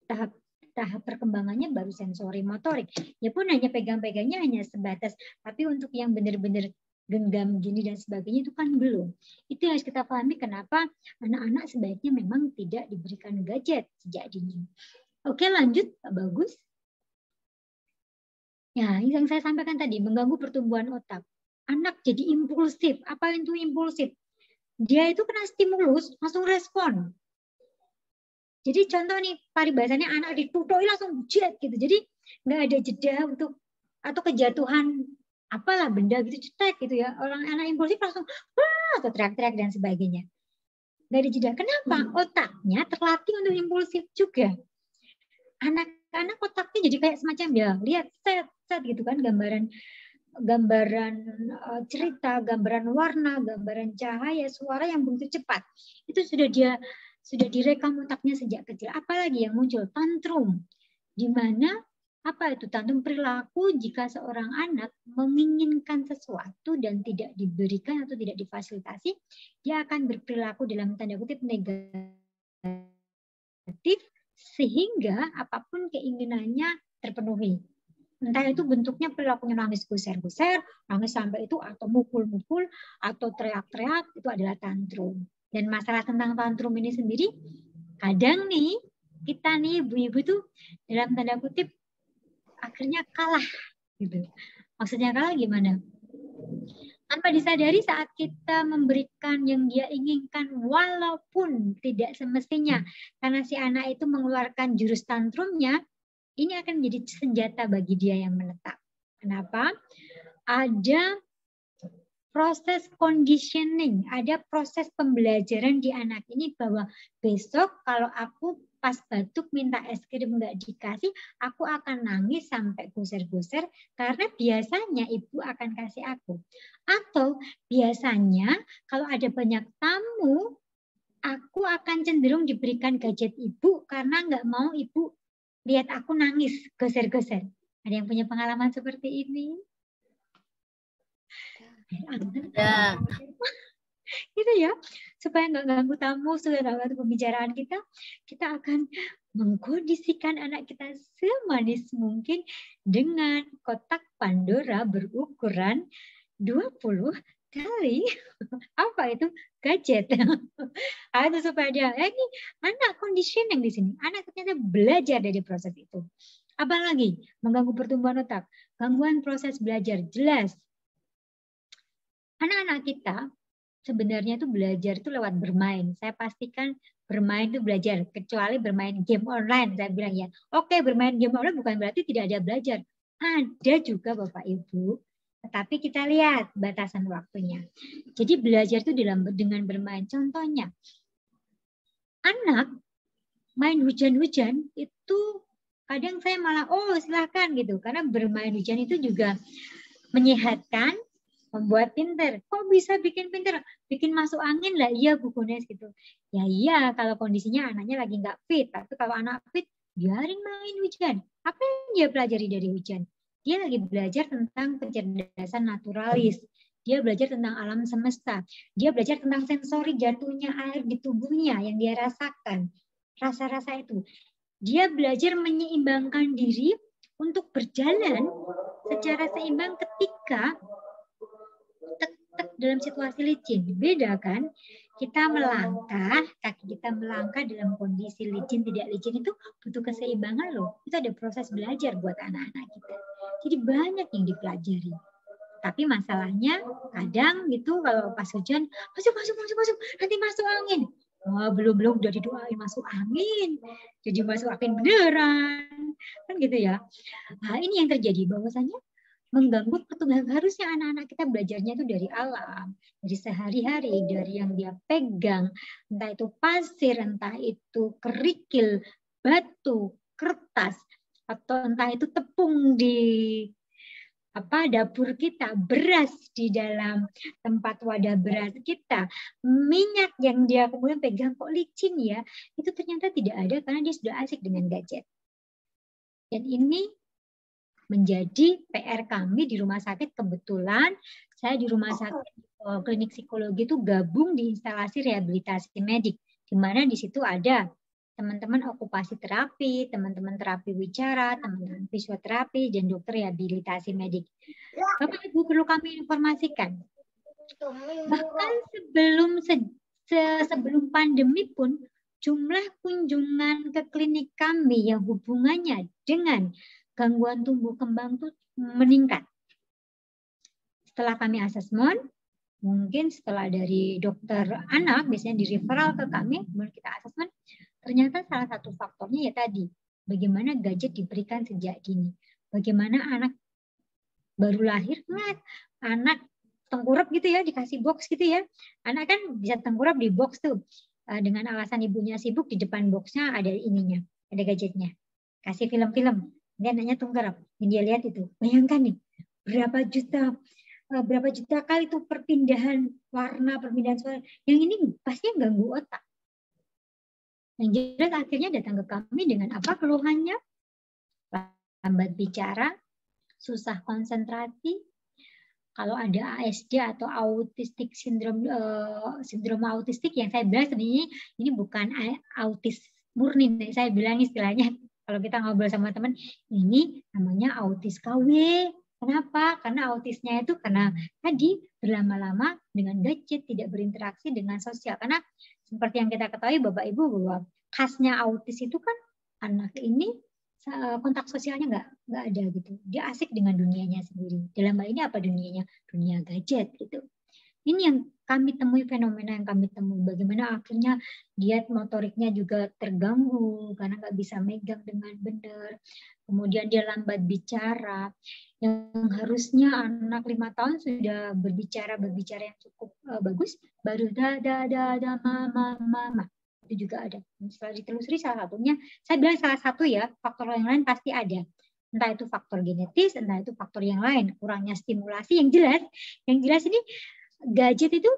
Tahap perkembangannya baru sensori motorik. Ya pun hanya pegang-pegangnya hanya sebatas, tapi untuk yang benar-benar genggam gini dan sebagainya itu kan belum. Itu harus kita pahami kenapa anak-anak sebaiknya memang tidak diberikan gadget sejak dini. Oke, lanjut Pak Bagus. Ya, yang saya sampaikan tadi mengganggu pertumbuhan otak. Anak jadi impulsif. Apa itu impulsif? Dia itu kena stimulus langsung respon. Jadi contoh nih, paribasannya anak ditutui langsung jet gitu. Jadi nggak ada jeda untuk atau kejatuhan apalah benda gitu cetek gitu ya. Orang anak impulsif langsung wah atau teriak-teriak dan sebagainya. Nggak ada jeda. Kenapa? Otaknya terlatih untuk impulsif juga. Anak-anak otaknya jadi kayak semacam ya lihat set gitu kan, gambaran cerita, gambaran warna, gambaran cahaya, suara yang begitu cepat. Itu sudah direkam otaknya sejak kecil. Apalagi yang muncul tantrum, di mana apa itu tantrum perilaku jika seorang anak menginginkan sesuatu dan tidak diberikan atau tidak difasilitasi, dia akan berperilaku dalam tanda kutip negatif sehingga apapun keinginannya terpenuhi. Entah itu bentuknya perilakunya nangis guser-guser, nangis sampai itu atau mukul-mukul atau teriak-teriak, itu adalah tantrum. Dan masalah tentang tantrum ini sendiri, kadang nih kita nih ibu-ibu tuh dalam tanda kutip akhirnya kalah gitu. Maksudnya kalah gimana? Tanpa disadari saat kita memberikan yang dia inginkan walaupun tidak semestinya karena si anak itu mengeluarkan jurus tantrumnya, ini akan menjadi senjata bagi dia yang menetap. Kenapa? Ada proses conditioning, ada proses pembelajaran di anak ini bahwa besok kalau aku pas batuk minta es krim nggak dikasih, aku akan nangis sampai guser-guser karena biasanya ibu akan kasih aku. Atau biasanya kalau ada banyak tamu, aku akan cenderung diberikan gadget ibu karena nggak mau ibu lihat aku nangis, goser-goser. Ada yang punya pengalaman seperti ini? Ya. Gitu ya. Supaya nggak ganggu tamu, supaya nggak ganggu pembicaraan kita akan mengkondisikan anak kita semanis mungkin dengan kotak Pandora berukuran 20 kali apa itu gadget. Itu supaya dia ini anak conditioning di sini. Anak ternyata belajar dari proses itu. Apalagi mengganggu pertumbuhan otak, gangguan proses belajar jelas. Anak-anak kita sebenarnya itu belajar itu lewat bermain. Saya pastikan bermain itu belajar, kecuali bermain game online. Saya bilang ya, oke, bermain game online bukan berarti tidak ada belajar. Ada juga Bapak Ibu, tetapi kita lihat batasan waktunya. Jadi belajar itu dengan bermain. Contohnya, anak main hujan-hujan itu kadang saya malah, oh silahkan gitu. Karena bermain hujan itu juga menyehatkan, membuat pinter. Kok bisa bikin pinter? Bikin masuk angin lah, iya Bu Kunes gitu. Ya iya, kalau kondisinya anaknya lagi nggak fit. Tapi kalau anak fit, biarin main hujan. Apa yang dia pelajari dari hujan? Dia lagi belajar tentang kecerdasan naturalis. Dia belajar tentang alam semesta. Dia belajar tentang sensori jatuhnya air di tubuhnya yang dia rasakan. Rasa-rasa itu. Dia belajar menyeimbangkan diri untuk berjalan secara seimbang ketika dalam situasi licin. Beda kan? Kita melangkah, kaki kita melangkah dalam kondisi licin, tidak licin itu butuh keseimbangan loh. Itu ada proses belajar buat anak-anak kita. Jadi banyak yang dipelajari. Tapi masalahnya kadang gitu kalau pas hujan, masuk, nanti masuk angin. Oh, belum udah didoain masuk angin. Jadi masuk angin beneran. Kan gitu ya. Nah, ini yang terjadi bahwasanya mengganggu pertumbuhan. Harusnya anak-anak kita belajarnya itu dari alam, dari sehari-hari, dari yang dia pegang, entah itu pasir, entah itu kerikil, batu, kertas, atau entah itu tepung di dapur kita, beras di dalam tempat wadah beras kita, minyak yang dia kemudian pegang kok licin ya, itu ternyata tidak ada karena dia sudah asik dengan gadget. Dan ini menjadi PR kami di rumah sakit. Kebetulan saya di rumah sakit klinik psikologi itu gabung di instalasi rehabilitasi medik, di mana di situ ada teman-teman okupasi terapi, teman-teman terapi wicara, teman-teman fisioterapi, dan dokter rehabilitasi medik. Bapak Ibu perlu kami informasikan, bahkan sebelum pandemi pun jumlah kunjungan ke klinik kami yang hubungannya dengan gangguan tumbuh kembang itu meningkat. Setelah kami asesmen, mungkin setelah dari dokter anak, biasanya di referral ke kami, kemudian kita asesmen, ternyata salah satu faktornya ya tadi, bagaimana gadget diberikan sejak dini. Bagaimana anak baru lahir, anak tengkurap gitu ya, dikasih box gitu ya. Anak kan bisa tengkurap di box tuh, dengan alasan ibunya sibuk, di depan boxnya ada ininya, ada gadgetnya. Kasih film-film. Dia anaknya tengkurap, yang dia lihat itu. Bayangkan nih, berapa juta kali itu perpindahan warna, perpindahan suara. Yang ini pasti ganggu otak. Yang jelas akhirnya datang ke kami dengan apa keluhannya? Lambat bicara, susah konsentrasi. Kalau ada ASD atau autistik sindrom autistik yang saya bilang sebenarnya ini bukan autis murni. Saya bilang istilahnya kalau kita ngobrol sama teman, ini namanya autis KW. Kenapa? Karena autisnya itu karena tadi berlama-lama dengan gadget, tidak berinteraksi dengan sosial. Karena seperti yang kita ketahui Bapak Ibu bahwa khasnya autis itu kan anak ini kontak sosialnya nggak ada gitu. Dia asik dengan dunianya sendiri. Dalam hal ini apa dunianya? Dunia gadget gitu. Ini yang kami temui, fenomena yang kami temui. Bagaimana akhirnya dia motoriknya juga terganggu karena nggak bisa megang dengan benar. Kemudian dia lambat bicara. Yang harusnya anak 5 tahun sudah berbicara yang cukup bagus, baru da mama. Itu juga ada. Setelah ditelusuri salah satunya, saya bilang salah satu ya, faktor yang lain pasti ada. Entah itu faktor genetis, entah itu faktor yang lain, kurangnya stimulasi. Yang jelas ini gadget itu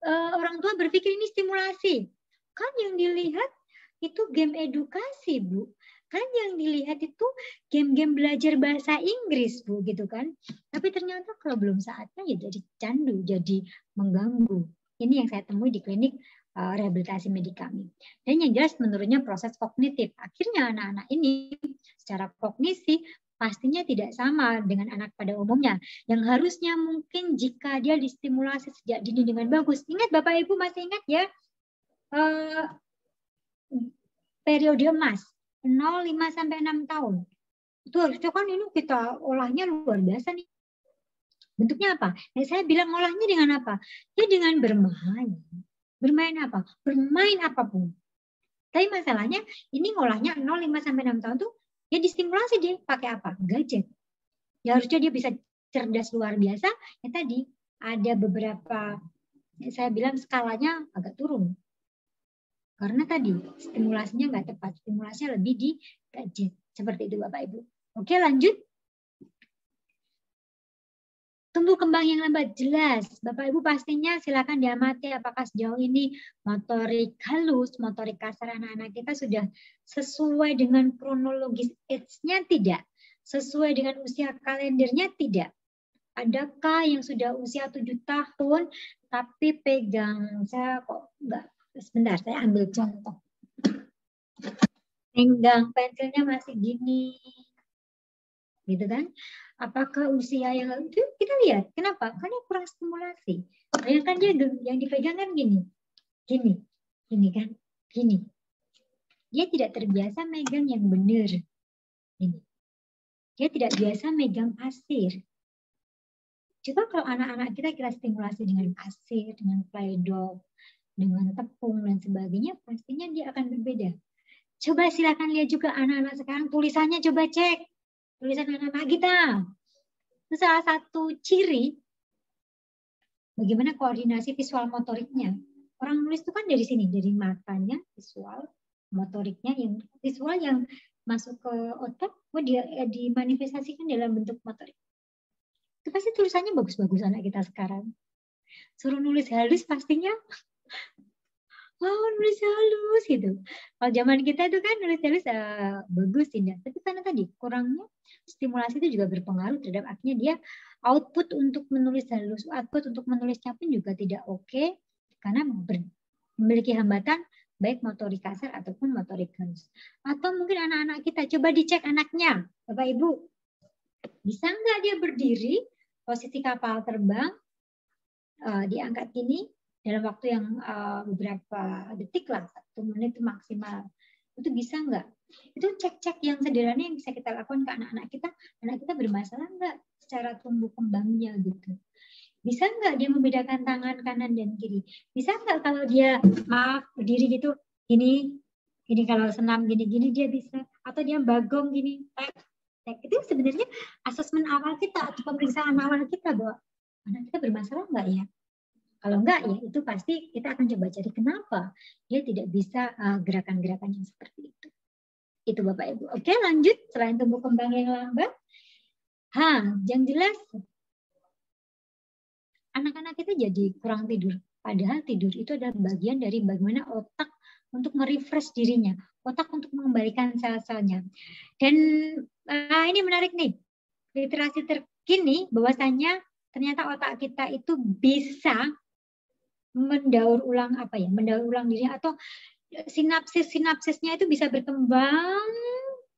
orang tua berpikir ini stimulasi. Kan yang dilihat itu game edukasi, Bu. Kan yang dilihat itu game-game belajar bahasa Inggris, Bu, gitu kan. Tapi ternyata kalau belum saatnya ya jadi candu, jadi mengganggu. Ini yang saya temui di klinik rehabilitasi medik kami. Dan yang jelas menurutnya proses kognitif. Akhirnya anak-anak ini secara kognisi pastinya tidak sama dengan anak pada umumnya. Yang harusnya mungkin jika dia distimulasi sejak dini dengan bagus. Ingat Bapak Ibu masih ingat ya? Periode emas 0,5 sampai 6 tahun. Itu harusnya kan ini kita olahnya luar biasa nih. Bentuknya apa? Saya bilang olahnya dengan apa? Ya dengan bermain. Bermain apa? Bermain apapun. Tapi masalahnya ini ngolahnya 0, 5 sampai 6 tahun tuh ya distimulasi dia pakai apa? Gadget. Ya harusnya dia bisa cerdas luar biasa. Ya tadi ada beberapa, saya bilang skalanya agak turun. Karena tadi stimulasinya nggak tepat. Stimulasinya lebih di gadget. Seperti itu Bapak Ibu. Oke, lanjut. Tumbuh kembang yang lambat, jelas. Bapak Ibu pastinya silakan diamati apakah sejauh ini motorik halus, motorik kasar anak-anak kita sudah sesuai dengan kronologis age-nya tidak. Sesuai dengan usia kalendernya tidak. Adakah yang sudah usia 7 tahun tapi pegang, saya kok enggak, sebentar saya ambil contoh. Pegang pensilnya masih gini. Gitu kan? Apakah usia yang itu kita lihat kenapa? Karena kurang stimulasi. Karena kan dia yang dipegang kan gini kan, gini. Dia tidak terbiasa megang yang benar. Ini. Dia tidak biasa megang pasir. Coba kalau anak-anak kita stimulasi dengan pasir, dengan play-doh, dengan tepung dan sebagainya, pastinya dia akan berbeda. Coba silakan lihat juga anak-anak sekarang tulisannya, coba cek. Tulisan anak-anak kita. Itu salah satu ciri bagaimana koordinasi visual motoriknya. Orang nulis itu kan dari sini, dari matanya, visual, motoriknya, yang visual yang masuk ke otak, dia dimanifestasikan dalam bentuk motorik. Itu pasti tulisannya bagus-bagus anak kita sekarang. Suruh nulis halus pastinya, wow, nulis halus gitu. Kalau zaman kita itu kan nulis halus bagus tidak. Tapi karena tadi kurangnya stimulasi itu juga berpengaruh terhadap akhirnya dia output untuk menulis halus, output untuk menulisnya pun juga tidak oke karena memiliki hambatan baik motorik kasar ataupun motorik halus. Atau mungkin anak-anak kita coba dicek anaknya, Bapak Ibu, bisa nggak dia berdiri posisi kapal terbang diangkat gini dalam waktu yang beberapa detik lah, 1 menit maksimal. Itu bisa nggak? Itu cek-cek yang sederhana yang bisa kita lakukan ke anak-anak kita bermasalah nggak secara tumbuh kembangnya gitu. Bisa nggak dia membedakan tangan kanan dan kiri? Bisa nggak kalau dia berdiri gitu, gini kalau senam gini dia bisa. Atau dia bagong gini, itu sebenarnya asesmen awal kita atau pemeriksaan awal kita bahwa anak kita bermasalah nggak ya? Kalau enggak ya itu pasti kita akan coba cari kenapa dia tidak bisa gerakan-gerakan yang seperti itu. Itu Bapak Ibu. Oke, lanjut. Selain tumbuh kembang yang lambat, yang jelas anak-anak kita jadi kurang tidur. Padahal tidur itu adalah bagian dari bagaimana otak untuk merefresh dirinya, otak untuk mengembalikan sel-selnya. Dan ini menarik nih, literasi terkini bahwasanya ternyata otak kita itu bisa mendaur ulang dirinya atau sinapsisnya itu bisa berkembang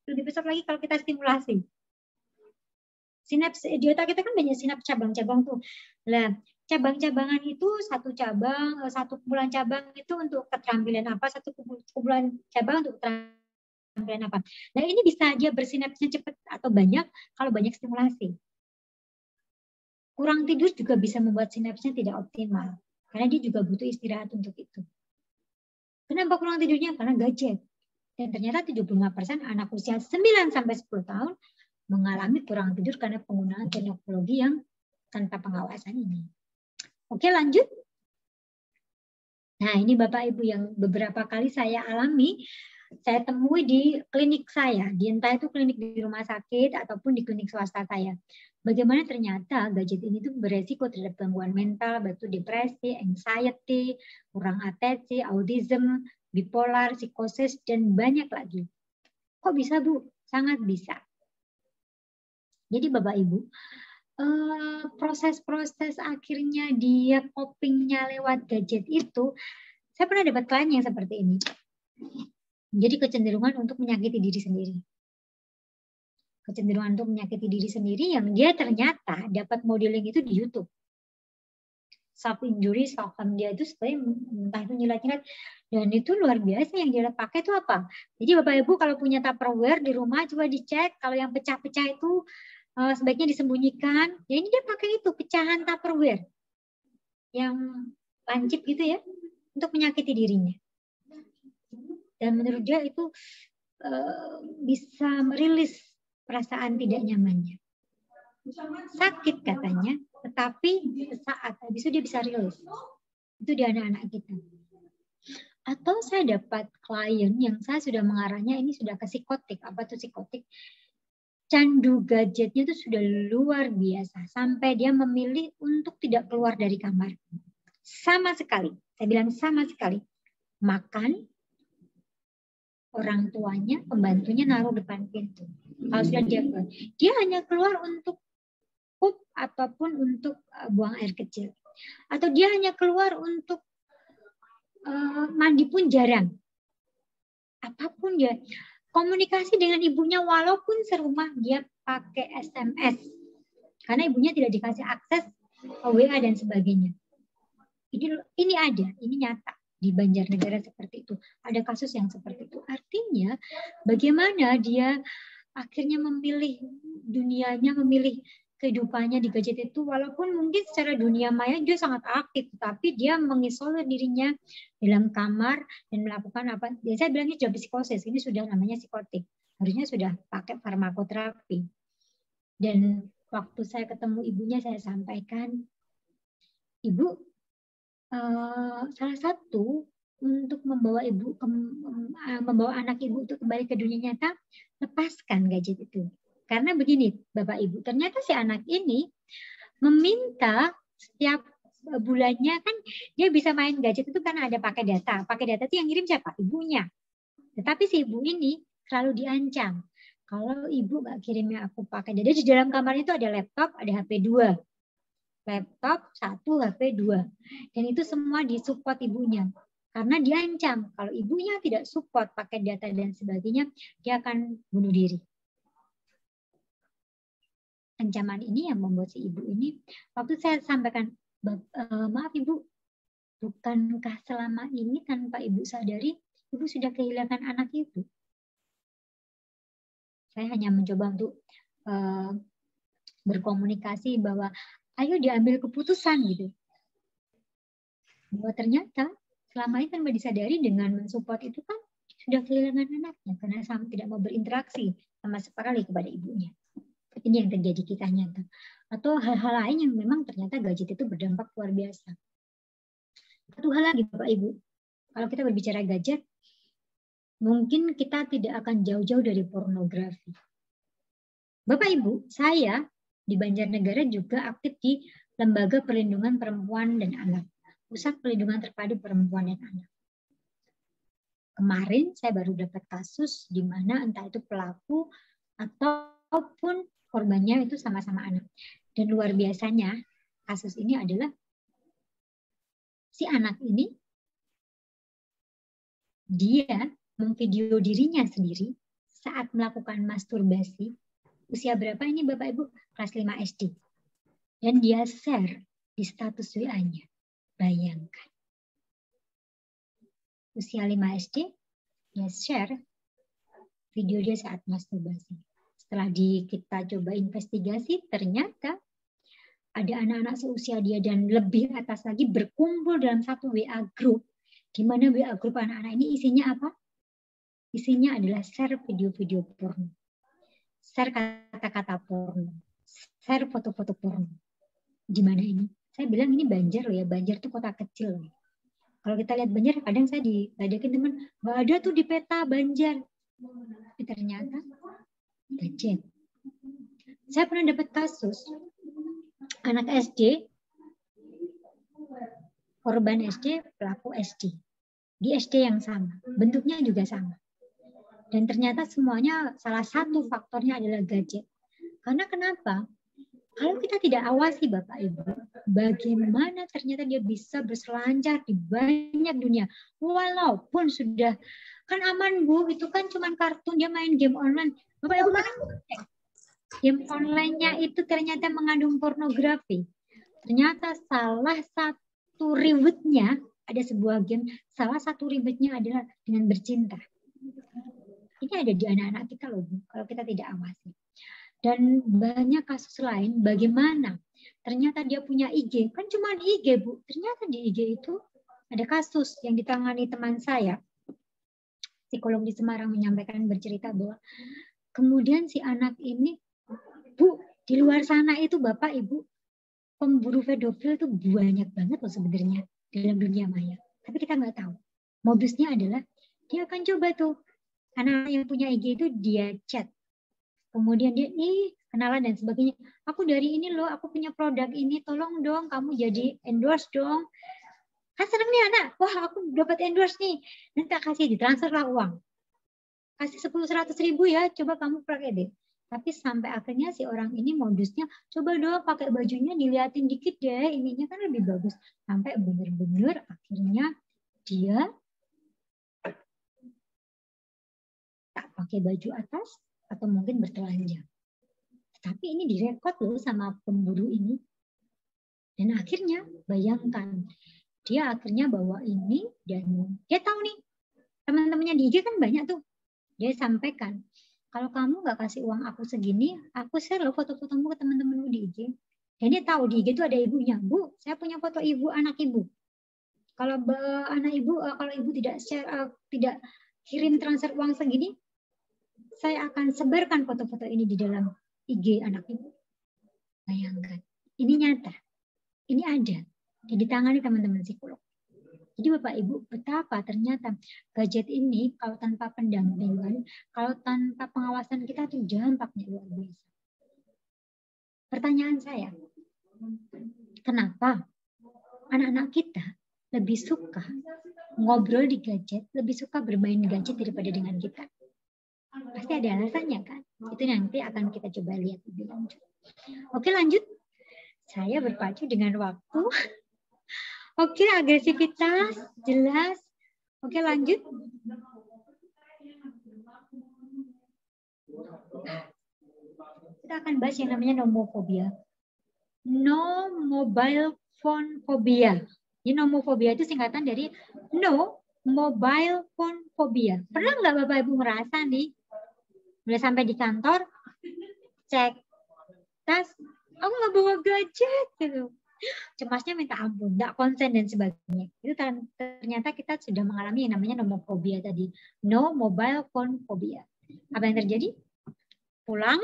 lebih besar lagi kalau kita stimulasi. Sinaps di otak kita kan banyak sinaps cabang-cabang tuh. Lah, cabang-cabangan itu satu kumpulan cabang itu untuk keterampilan apa, satu kumpulan cabang untuk keterampilan apa. Nah, ini bisa dia bersinapsnya cepat atau banyak kalau banyak stimulasi. Kurang tidur juga bisa membuat sinapsnya tidak optimal. Karena dia juga butuh istirahat untuk itu. Kenapa kurang tidurnya? Karena gadget. Dan ternyata 75% anak usia 9-10 tahun mengalami kurang tidur karena penggunaan teknologi yang tanpa pengawasan ini. Oke, lanjut. Nah, ini Bapak Ibu yang beberapa kali saya alami, saya temui di klinik saya, entah itu klinik di rumah sakit ataupun di klinik swasta saya. Bagaimana ternyata gadget ini tuh beresiko terhadap gangguan mental, baik itu depresi, anxiety, kurang atensi, autism, bipolar, psikosis, dan banyak lagi. Kok bisa, Bu? Sangat bisa. Jadi Bapak Ibu, proses-proses akhirnya dia copingnya lewat gadget itu, saya pernah dapat klien yang seperti ini. Jadi kecenderungan untuk menyakiti diri sendiri. Kecenderungan untuk menyakiti diri sendiri yang dia ternyata dapat modeling itu di YouTube. Self-injury, self-harm dia itu sebenarnya entah itu nyilat-nyilat. Dan itu luar biasa yang dia pakai itu apa? Jadi Bapak Ibu kalau punya Tupperware di rumah coba dicek. Kalau yang pecah-pecah itu sebaiknya disembunyikan. Ya ini dia pakai itu, pecahan Tupperware. Yang lancip gitu ya. untuk menyakiti dirinya. Dan menurut dia itu bisa merilis perasaan tidak nyamannya. Sakit katanya, tetapi sesaat habis itu dia bisa rilis. Itu di anak-anak kita. Atau saya dapat klien yang saya sudah mengarahnya ini sudah ke psikotik. Apa tuh psikotik? Candu gadgetnya itu sudah luar biasa. Sampai dia memilih untuk tidak keluar dari kamar. Sama sekali. Saya bilang sama sekali. Makan, orang tuanya, pembantunya naruh depan pintu. Kalau sudah dia hanya keluar untuk pup ataupun untuk buang air kecil. Atau dia hanya keluar untuk mandi pun jarang. Apapun dia. Komunikasi dengan ibunya walaupun serumah dia pakai SMS. Karena ibunya tidak dikasih akses WA dan sebagainya. Ini ada, ini nyata. Di Banjarnegara seperti itu. Ada kasus yang seperti itu. Artinya bagaimana dia akhirnya memilih dunianya, memilih kehidupannya di gadget itu. Walaupun mungkin secara dunia maya dia sangat aktif. Tapi dia mengisolir dirinya dalam kamar dan melakukan apa. Saya bilangnya sudah psikosis. Ini sudah namanya psikotik. Harusnya sudah pakai farmakoterapi. Dan waktu saya ketemu ibunya saya sampaikan, Ibu, salah satu untuk membawa anak ibu untuk kembali ke dunia nyata, lepaskan gadget itu. Karena begini, Bapak Ibu, ternyata si anak ini meminta setiap bulannya kan dia bisa main gadget itu karena ada pakai data. Pakai data itu yang ngirim siapa? Ibunya. Tetapi si ibu ini selalu diancam. Kalau ibu nggak kirimnya aku pakai data, di dalam kamar itu ada laptop, ada HP 2. Laptop 1, HP 2. Dan itu semua disupport ibunya. Karena diancam, kalau ibunya tidak support pakai data dan sebagainya, dia akan bunuh diri. Ancaman ini yang membuat si ibu ini, waktu saya sampaikan, maaf Ibu, bukankah selama ini tanpa Ibu sadari, Ibu sudah kehilangan anak itu? Saya hanya mencoba untuk berkomunikasi bahwa ayo diambil keputusan gitu. Bahwa ternyata selama ini tanpa disadari dengan mensupport itu kan sudah kehilangan anaknya karena sama tidak mau berinteraksi sama sekali kepada ibunya. Ini yang terjadi kisah nyata. Atau hal-hal lain yang memang ternyata gadget itu berdampak luar biasa. Satu hal lagi Bapak Ibu, kalau kita berbicara gadget, mungkin kita tidak akan jauh-jauh dari pornografi. Bapak Ibu, saya di Banjarnegara juga aktif di Lembaga Perlindungan Perempuan dan Anak, Pusat Perlindungan Terpadu Perempuan dan Anak. Kemarin saya baru dapat kasus di mana entah itu pelaku ataupun korbannya itu sama-sama anak. Dan luar biasanya kasus ini adalah si anak ini dia memvideo dirinya sendiri saat melakukan masturbasi. Usia berapa ini Bapak Ibu? Kelas 5 SD. Dan dia share di status WA-nya. Bayangkan. Usia 5 SD, dia share video dia saat masturbasi. Setelah kita coba investigasi, ternyata ada anak-anak seusia dia dan lebih atas lagi berkumpul dalam satu WA group. Di mana WA group anak-anak ini isinya apa? Isinya adalah share video-video porno. Share kata-kata porno, share foto-foto porno. Di mana ini? Saya bilang ini Banjar loh ya, Banjar tuh kota kecil loh. Kalau kita lihat Banjar, kadang saya diledekin teman, nggak ada tuh di peta Banjar. Tapi ternyata gadget. Saya pernah dapat kasus anak SD, korban SD, pelaku SD. Di SD yang sama, bentuknya juga sama. Dan ternyata semuanya salah satu faktornya adalah gadget. Karena kenapa? Kalau kita tidak awasi Bapak Ibu, bagaimana ternyata dia bisa berselancar di banyak dunia. Walaupun sudah, kan aman Bu, itu kan cuma kartun, dia main game online. Bapak Ibu kan game online-nya itu ternyata mengandung pornografi. Ternyata salah satu ribetnya, ada sebuah game, salah satu ribetnya adalah dengan bercinta. Ini ada di anak-anak kita loh, Bu, kalau kita tidak awasi. Dan banyak kasus lain, bagaimana ternyata dia punya IG, kan cuma IG Bu, ternyata di IG itu ada kasus yang ditangani teman saya, psikolog di Semarang, menyampaikan, bercerita bahwa kemudian si anak ini, Bu, di luar sana itu Bapak Ibu, pemburu pedofil itu banyak banget loh sebenarnya dalam dunia maya. Tapi kita nggak tahu. Modusnya adalah dia akan coba tuh, anak yang punya IG itu dia chat. Kemudian dia kenalan dan sebagainya. Aku dari ini loh, aku punya produk ini, tolong dong kamu jadi endorse dong. Kan seneng nih anak, wah aku dapat endorse nih. Nanti tak kasih, ditransfer lah uang. Kasih 10-100 ribu ya, coba kamu pakai deh. Tapi sampai akhirnya si orang ini modusnya, coba dong pakai bajunya diliatin dikit deh, ininya kan lebih bagus. Sampai bener-bener akhirnya dia tak pakai baju atas atau mungkin bertelanjang. Tapi ini direkod loh sama pemburu ini. Dan akhirnya bayangkan, dia akhirnya bawa ini dan dia tahu nih, teman-temannya di IG kan banyak tuh. Dia sampaikan, kalau kamu nggak kasih uang aku segini, aku share loh foto-fotomu ke teman-temanmu di IG. Dan dia tahu di IG itu ada ibunya. Bu, saya punya foto ibu, anak ibu. Kalau anak ibu, kalau ibu tidak share, tidak kirim transfer uang segini, saya akan sebarkan foto-foto ini di dalam IG anak ibu. Bayangkan, ini nyata, ini ada, dan ditangani teman-teman psikolog. Jadi Bapak Ibu, betapa ternyata gadget ini kalau tanpa pendampingan, kalau tanpa pengawasan kita itu dampaknya luar biasa. Pertanyaan saya, kenapa anak-anak kita lebih suka ngobrol di gadget, lebih suka bermain gadget daripada dengan kita? Pasti ada alasannya kan? Itu nanti akan kita coba lihat lebih lanjut. Oke, lanjut. Saya berpacu dengan waktu. Oke, agresivitas jelas. Oke, lanjut. Kita akan bahas yang namanya nomofobia. No mobile phone phobia. Jadi nomofobia itu singkatan dari no mobile phone phobia. Pernah nggak Bapak Ibu merasa nih, udah sampai di kantor, cek tas, aku nggak bawa gadget gitu. Cemasnya minta ampun, nggak konsen dan sebagainya. Itu ternyata kita sudah mengalami yang namanya nomofobia tadi. No mobile phone phobia. Apa yang terjadi? Pulang,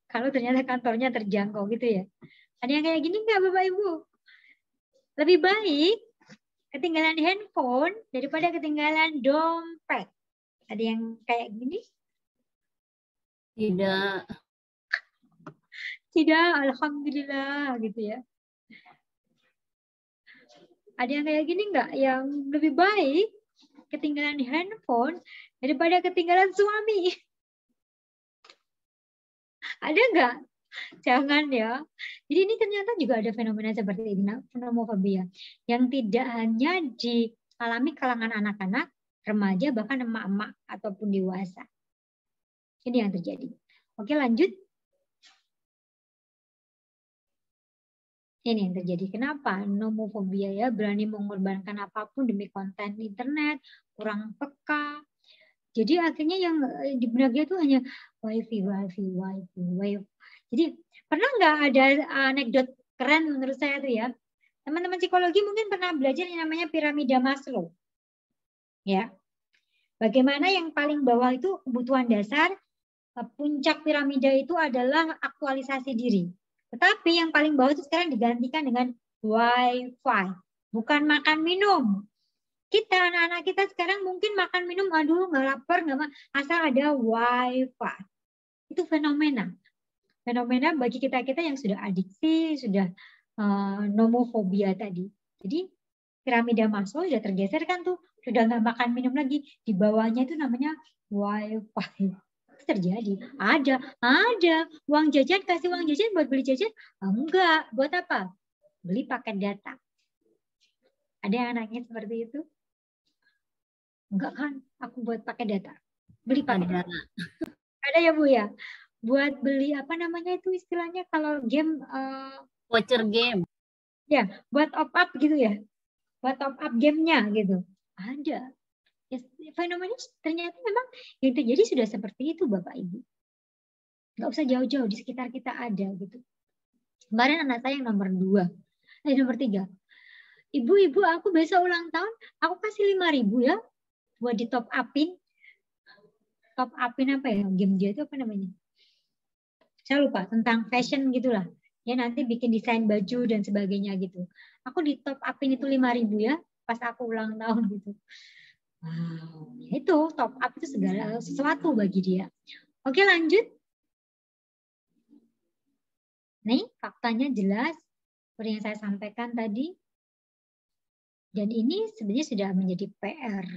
kalau ternyata kantornya terjangkau gitu ya. Ada yang kayak gini nggak Bapak Ibu? Lebih baik ketinggalan handphone daripada ketinggalan dompet. Ada yang kayak gini? Tidak. Tidak, alhamdulillah gitu ya. Ada yang kayak gini nggak? Yang lebih baik ketinggalan handphone daripada ketinggalan suami. Ada nggak? Jangan ya. Jadi ini ternyata juga ada fenomena seperti ini, nomofobia, yang tidak hanya dialami kalangan anak-anak, remaja, bahkan emak-emak ataupun dewasa. Ini yang terjadi. Oke, lanjut. Ini yang terjadi. Kenapa? Nomofobia ya, berani mengorbankan apapun demi konten internet, kurang peka. Jadi akhirnya yang di benak dia tuh hanya wifi. Jadi pernah nggak ada anekdot keren menurut saya tuh ya? Teman-teman psikologi mungkin pernah belajar yang namanya piramida Maslow. Ya. Bagaimana yang paling bawah itu kebutuhan dasar, puncak piramida itu adalah aktualisasi diri. Tetapi yang paling bawah itu sekarang digantikan dengan wifi, bukan makan minum. Kita, anak-anak kita sekarang mungkin makan minum, aduh nggak lapar, nggak asal ada wifi. Itu fenomena. Fenomena bagi kita-kita yang sudah adiksi, sudah nomofobia tadi. Jadi piramida Maslow sudah tergeser kan tuh, sudah nggak makan minum lagi. Di bawahnya itu namanya wifi. Terjadi, ada uang jajan, kasih uang jajan buat beli jajan, enggak, buat apa? Beli paket data. Ada yang anaknya seperti itu? Enggak kan, aku buat paket data, beli paket data. Ada ya Bu ya, buat beli apa namanya itu istilahnya kalau game, voucher game ya, buat top up gitu ya, buat top up gamenya gitu. Ada. Fenomena ternyata memang yang terjadi sudah seperti itu Bapak Ibu. Nggak usah jauh-jauh, di sekitar kita ada gitu. Kemarin anak saya yang nomor 3. Ibu, aku besok ulang tahun, aku kasih 5.000 ya buat di top upin. Top upin apa ya? Game dia itu apa namanya? Saya lupa, tentang fashion gitulah. Ya nanti bikin desain baju dan sebagainya gitu. Aku di top upin itu 5.000 ya pas aku ulang tahun gitu. Wow, itu top up itu segala sesuatu bagi dia. Oke, lanjut. Nih, faktanya jelas seperti yang saya sampaikan tadi. Dan ini sebenarnya sudah menjadi PR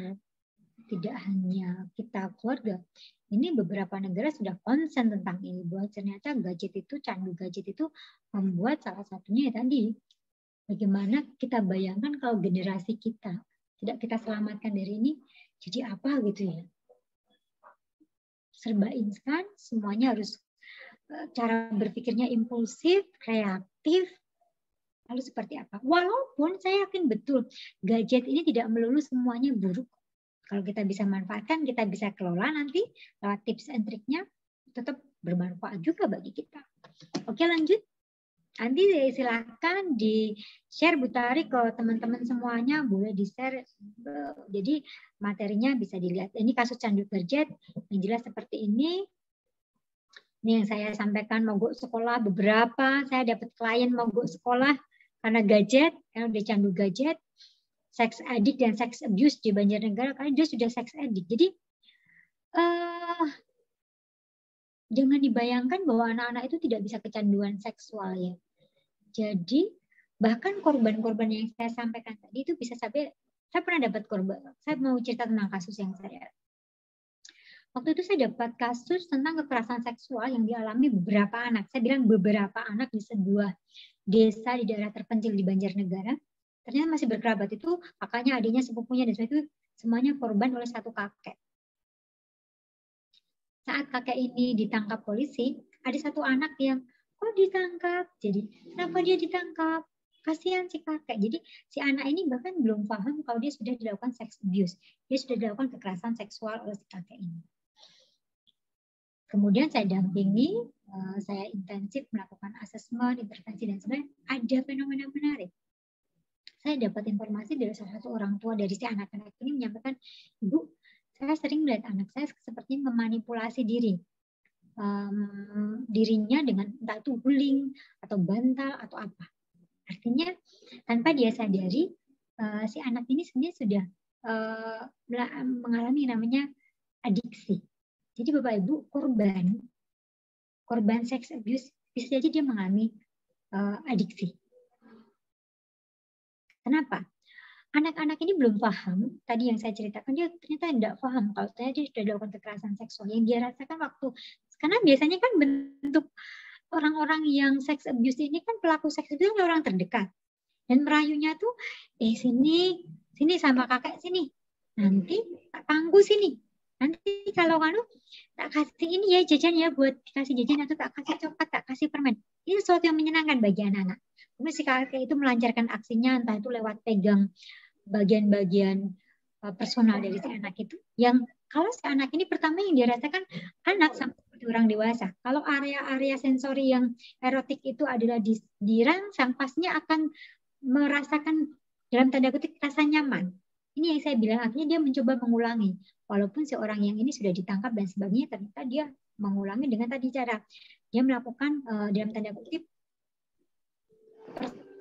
tidak hanya kita keluarga. Ini beberapa negara sudah konsen tentang ini, bahwa ternyata gadget itu, candu gadget itu membuat salah satunya ya tadi, bagaimana kita bayangkan kalau generasi kita tidak kita selamatkan dari ini, jadi apa gitu ya. Serba instan, semuanya harus cara berpikirnya impulsif, kreatif, lalu seperti apa. Walaupun saya yakin betul, gadget ini tidak melulu semuanya buruk. Kalau kita bisa manfaatkan, kita bisa kelola nanti lewat tips and triknya, tetap bermanfaat juga bagi kita. Oke, lanjut. Nanti silakan di-share Bu Tari ke teman-teman semuanya, boleh di-share. Jadi materinya bisa dilihat. Ini kasus candu gadget, yang jelas seperti ini. Ini yang saya sampaikan, mogok sekolah beberapa. Saya dapat klien mogok sekolah karena gadget, karena udah candu gadget. Sex addict dan sex abuse di Banjarnegara karena dia sudah sex addict. Jadi jangan dibayangkan bahwa anak-anak itu tidak bisa kecanduan seksual ya. Jadi bahkan korban-korban yang saya sampaikan tadi itu bisa sampai, saya pernah dapat korban. Saya mau cerita tentang kasus yang saya. Waktu itu saya dapat kasus tentang kekerasan seksual yang dialami beberapa anak. Saya bilang beberapa anak di sebuah desa di daerah terpencil di Banjarnegara. Ternyata masih berkerabat, itu kakaknya, adiknya, sepupunya, dan itu semuanya korban oleh satu kakek. Saat kakek ini ditangkap polisi, ada satu anak yang, kok ditangkap? Jadi, kenapa dia ditangkap? Kasihan si kakek. Jadi, si anak ini bahkan belum paham kalau dia sudah dilakukan sex abuse. Dia sudah dilakukan kekerasan seksual oleh si kakek ini. Kemudian saya dampingi, saya intensif melakukan asesmen, intervensi, dan sebagainya. Ada fenomena menarik. Saya dapat informasi dari salah satu orang tua dari si anak-anak ini menyampaikan, Ibu, saya sering melihat anak saya seperti memanipulasi dirinya dengan entah itu guling atau bantal atau apa. Artinya tanpa dia sadari si anak ini sebenarnya sudah mengalami namanya adiksi. Jadi Bapak Ibu, korban sex abuse bisa jadi dia mengalami adiksi. Kenapa? Anak-anak ini belum paham, tadi yang saya ceritakan, dia ternyata tidak paham kalau dia sudah dilakukan kekerasan seksual. Yang dia rasakan waktu, karena biasanya kan bentuk orang-orang yang sex abuse ini kan pelaku seks abuse adalah orang terdekat. Dan merayunya tuh, sini sama kakek sini, nanti tak panggu sini. Nanti kalau kamu tak kasih ini ya jajan ya, buat kasih jajan atau tak kasih coklat, tak kasih permen. Ini sesuatu yang menyenangkan bagi anak-anak. Kemudian si kakek itu melancarkan aksinya entah itu lewat pegang bagian-bagian personal dari si anak itu. Yang kalau si anak ini pertama yang dirasakan anak sampai seperti orang dewasa. Kalau area-area sensori yang erotik itu adalah dirangsang, pastinya akan merasakan dalam tanda kutip rasa nyaman. Ini yang saya bilang, akhirnya dia mencoba mengulangi. Walaupun seorang yang ini sudah ditangkap dan sebagainya, ternyata dia mengulangi dengan tadi cara. Dia melakukan dalam tanda kutip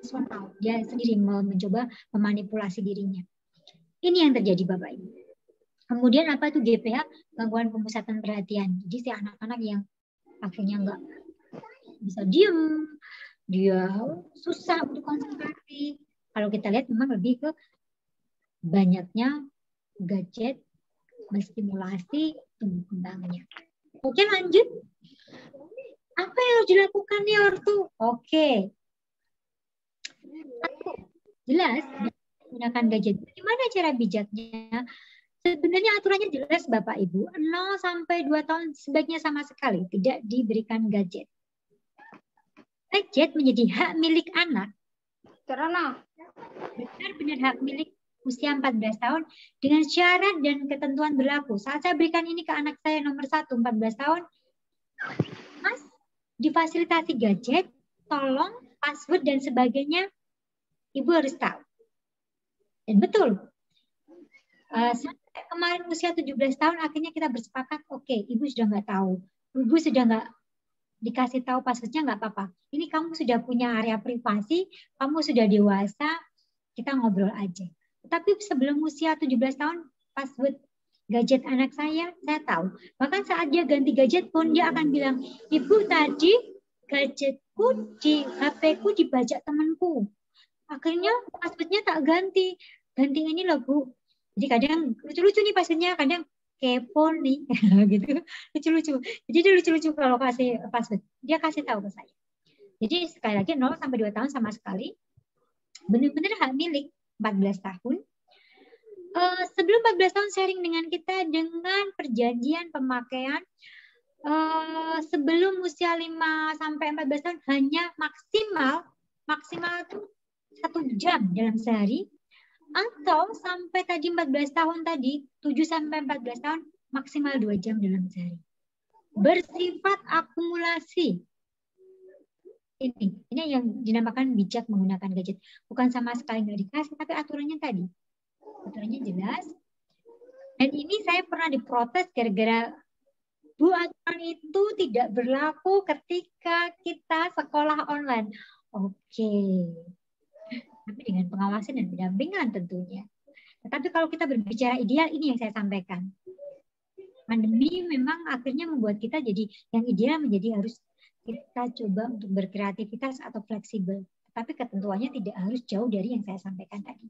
personal. Dia sendiri mencoba memanipulasi dirinya. Ini yang terjadi Bapak Ibu. Kemudian apa itu GPH? Gangguan pemusatan perhatian. Jadi si anak-anak yang akhirnya nggak bisa diem, dia susah untuk konsentrasi. Kalau kita lihat memang lebih ke banyaknya gadget menstimulasi tumbuh kembangnya. Oke, lanjut. Apa yang harus dilakukan nih ortu? Oke. Jelas menggunakan gadget. Gimana cara bijaknya? Sebenarnya aturannya jelas Bapak Ibu. 0 sampai 2 tahun sebaiknya sama sekali tidak diberikan gadget. Gadget menjadi hak milik anak. Karena benar-benar hak milik usia 14 tahun dengan syarat dan ketentuan berlaku. Saat saya berikan ini ke anak saya nomor 1, 14 tahun, Mas, difasilitasi gadget, tolong password dan sebagainya, Ibu harus tahu. Dan betul, sampai kemarin usia 17 tahun akhirnya kita bersepakat, oke, ibu sudah nggak tahu, ibu sudah nggak dikasih tahu passwordnya, nggak apa-apa. Ini kamu sudah punya area privasi, kamu sudah dewasa, kita ngobrol aja. Tapi sebelum usia 17 tahun, password gadget anak saya tahu. Bahkan saat dia ganti gadget pun dia akan bilang, ibu tadi gadgetku di HP-ku dibajak temanku. Akhirnya passwordnya tak ganti. Ganti ini loh Bu. Jadi kadang lucu-lucu nih passwordnya, kadang kepo nih gitu. Lucu-lucu. Jadi dia lucu-lucu kalau kasih password. Dia kasih tahu ke saya. Jadi sekali lagi 0 sampai 2 tahun sama sekali. Benar-benar hak milik 14 tahun. Sebelum 14 tahun sharing dengan kita dengan perjanjian pemakaian sebelum usia 5 sampai 14 tahun hanya maksimal itu 1 jam dalam sehari, atau sampai tadi 14 tahun tadi 7 sampai 14 tahun maksimal 2 jam dalam sehari. Bersifat akumulasi. Ini yang dinamakan bijak menggunakan gadget. Bukan sama sekali nggak dikasih, tapi aturannya tadi. Aturannya jelas. Dan ini saya pernah diprotes gara-gara Bu, aturan itu tidak berlaku ketika kita sekolah online. Oke. Tapi dengan pengawasan dan pendampingan tentunya. Tetapi kalau kita berbicara ideal, ini yang saya sampaikan. Pandemi memang akhirnya membuat kita jadi yang ideal menjadi harus kita coba untuk berkreativitas atau fleksibel. Tapi ketentuannya tidak harus jauh dari yang saya sampaikan tadi.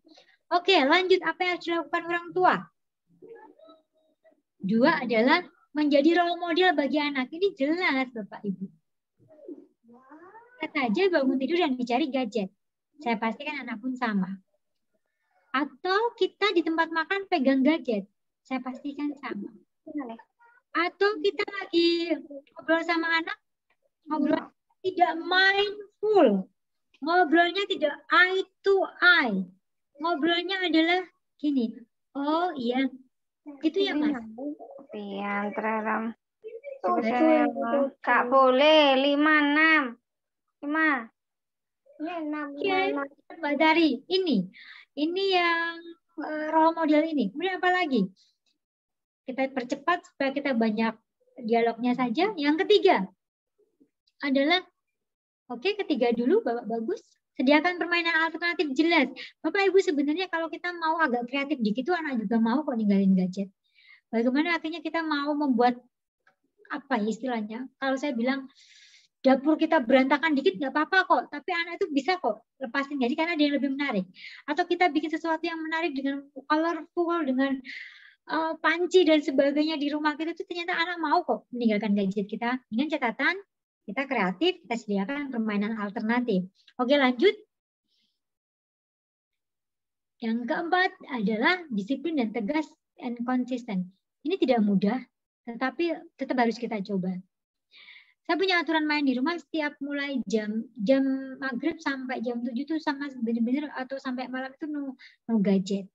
Oke, lanjut. Apa yang harus dilakukan orang tua? 2 adalah menjadi role model bagi anak. Ini jelas, Bapak Ibu. Kata aja bangun tidur dan dicari gadget. Saya pastikan anak pun sama. Atau kita di tempat makan pegang gadget. Saya pastikan sama. Atau kita lagi ngobrol sama anak, ngobrol tidak mindful. Ngobrolnya tidak eye to eye. Ngobrolnya adalah gini. Oh iya, gitu ya Mas. Pian terang. Kak boleh 5, 6. 5. Oke, Mbak Dari, ini yang role model ini. Kemudian apa lagi? Kita percepat supaya kita banyak dialognya saja. Yang ketiga adalah, ketiga dulu, Bapak bagus. Sediakan permainan alternatif jelas. Bapak Ibu sebenarnya kalau kita mau agak kreatif dikit, anak juga mau kok ninggalin gadget. Bagaimana akhirnya kita mau membuat apa ya istilahnya? Kalau saya bilang dapur kita berantakan dikit nggak apa-apa kok, tapi anak itu bisa kok lepasin gadget karena ada yang lebih menarik. Atau kita bikin sesuatu yang menarik dengan colorful, dengan panci dan sebagainya di rumah kita, itu ternyata anak mau kok meninggalkan gadget kita. Dengan catatan kita kreatif, kita sediakan permainan alternatif. Oke, lanjut. Yang keempat adalah disiplin dan tegas and konsisten. Ini tidak mudah, tetapi tetap harus kita coba. Saya punya aturan main di rumah setiap mulai jam maghrib sampai jam 7 itu sama benar-benar, atau sampai malam itu no gadget.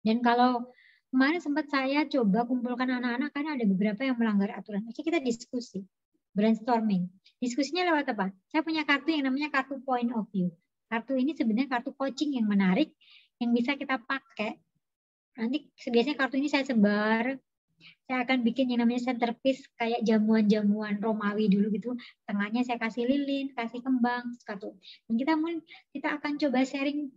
Dan kalau kemarin sempat saya coba kumpulkan anak-anak karena ada beberapa yang melanggar aturan. Jadi kita diskusi, brainstorming. Diskusinya lewat apa? Saya punya kartu yang namanya kartu point of view. Kartu ini sebenarnya kartu coaching yang menarik, yang bisa kita pakai. Nanti biasanya kartu ini saya sebar. Saya akan bikin yang namanya centerpiece kayak jamuan-jamuan Romawi dulu gitu. Tengahnya saya kasih lilin, kasih kembang, kartu. Dan kita akan coba sharing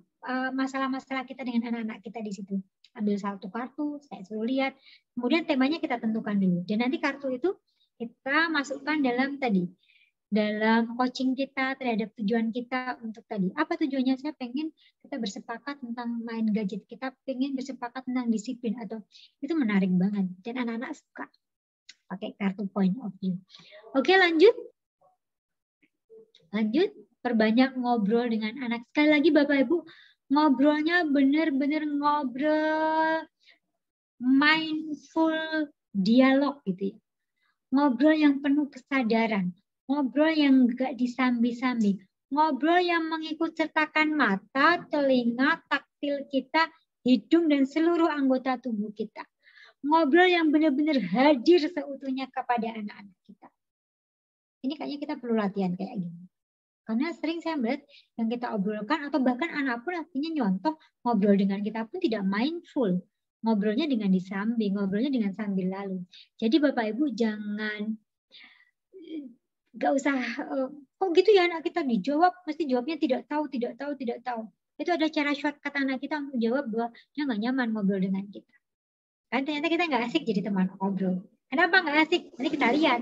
masalah-masalah kita dengan anak-anak kita di situ. Ambil satu kartu, saya suruh lihat. Kemudian temanya kita tentukan dulu. Dan nanti kartu itu kita masukkan dalam coaching kita terhadap tujuan kita untuk tadi. Apa tujuannya? Saya pengen kita bersepakat tentang main gadget. Kita pengen bersepakat tentang disiplin. Atau itu menarik banget. Dan anak-anak suka pakai kartu point of view. Oke, lanjut. Perbanyak ngobrol dengan anak. Sekali lagi Bapak Ibu, ngobrolnya benar-benar ngobrol mindful dialog gitu ya. Ngobrol yang penuh kesadaran. Ngobrol yang enggak disambi-sambi. Ngobrol yang mengikut sertakan mata, telinga, taktil kita, hidung, dan seluruh anggota tubuh kita. Ngobrol yang benar-benar hadir seutuhnya kepada anak-anak kita. Ini kayaknya kita perlu latihan kayak gini. Karena sering saya melihat yang kita obrolkan atau bahkan anak pun akhirnya nyontoh ngobrol dengan kita pun tidak mindful. Ngobrolnya dengan di samping, ngobrolnya dengan sambil lalu. Jadi Bapak Ibu jangan nggak usah kok gitu ya anak kita dijawab mesti jawabnya tidak tahu. Itu ada cara shortcut anak kita untuk jawab bahwa dia nggak nyaman ngobrol dengan kita. Kan ternyata kita nggak asik jadi teman ngobrol. Kenapa nggak asik? Nanti kita lihat.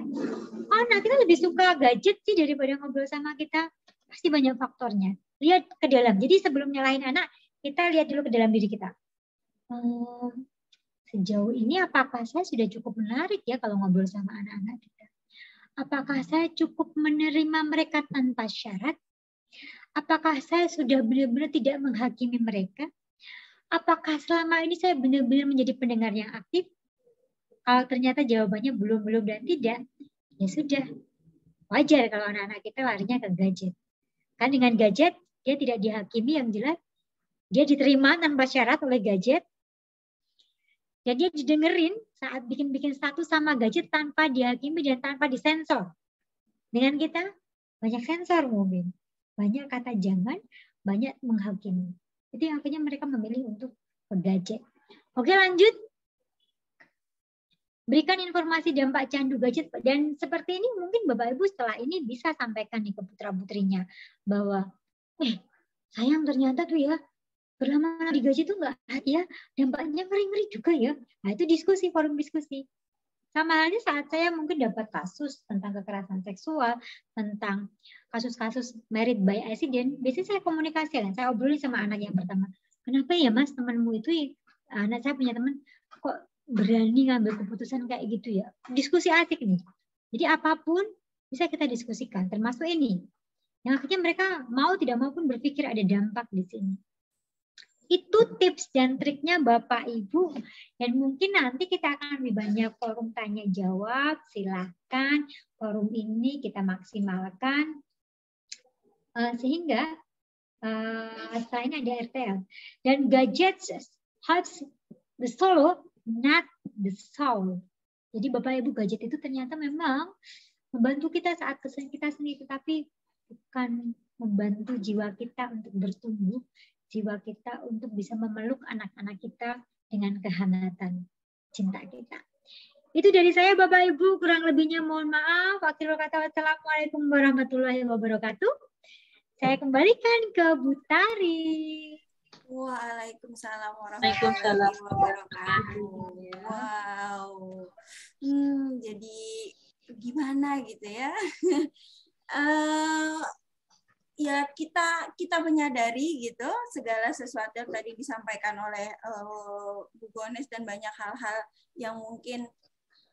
Oh, anak kita lebih suka gadget sih daripada ngobrol sama kita. Pasti banyak faktornya. Lihat ke dalam. Jadi sebelum nyalahin anak, kita lihat dulu ke dalam diri kita. Sejauh ini apakah saya sudah cukup menarik ya kalau ngobrol sama anak-anak kita? Apakah saya cukup menerima mereka tanpa syarat? Apakah saya sudah benar-benar tidak menghakimi mereka? Apakah selama ini saya benar-benar menjadi pendengar yang aktif? Kalau ternyata jawabannya belum dan tidak, ya sudah. Wajar kalau anak-anak kita larinya ke gadget. Kan dengan gadget, dia tidak dihakimi yang jelas. Dia diterima tanpa syarat oleh gadget. Dan dia didengerin saat bikin status sama gadget tanpa dihakimi dan tanpa disensor. Dengan kita, banyak sensor mungkin. Banyak kata jangan, banyak menghakimi. Jadi akhirnya mereka memilih untuk ke gadget. Oke, lanjut. Berikan informasi dampak candu gadget. Dan seperti ini mungkin Bapak Ibu setelah ini bisa sampaikan nih ke putra-putrinya. Bahwa, sayang ternyata tuh ya, berlama-lama di gadget tuh enggak ya, dampaknya ngeri-ngeri juga ya. Nah itu diskusi, forum diskusi. Sama halnya saat saya mungkin dapat kasus tentang kekerasan seksual, tentang kasus-kasus married by accident, biasanya saya komunikasi, saya obrolin sama anak yang pertama. Kenapa ya mas temanmu itu, anak saya punya teman, kok berani ngambil keputusan kayak gitu ya. Diskusi asik nih. Jadi apapun bisa kita diskusikan, termasuk ini. Yang akhirnya mereka mau tidak mau pun berpikir ada dampak di sini. Itu tips dan triknya Bapak Ibu. Dan mungkin nanti kita akan lebih banyak forum tanya jawab. Silahkan forum ini kita maksimalkan. Sehingga setelah ini ada RTL. Dan gadgets helps the soul, not the soul. Jadi Bapak Ibu gadget itu ternyata memang membantu kita saat kesan kita sendiri. Tetapi bukan membantu jiwa kita untuk bertumbuh. Jiwa kita untuk bisa memeluk anak-anak kita dengan kehangatan cinta kita. Itu dari saya Bapak Ibu, kurang lebihnya mohon maaf. Akhirul kata wassalamualaikum warahmatullahi wabarakatuh. Saya kembalikan ke Bu Tari. Waalaikumsalam warahmatullahi wabarakatuh. Wow. Jadi gimana gitu ya? Ya kita menyadari gitu segala sesuatu yang tadi disampaikan oleh Bu Gones dan banyak hal-hal yang mungkin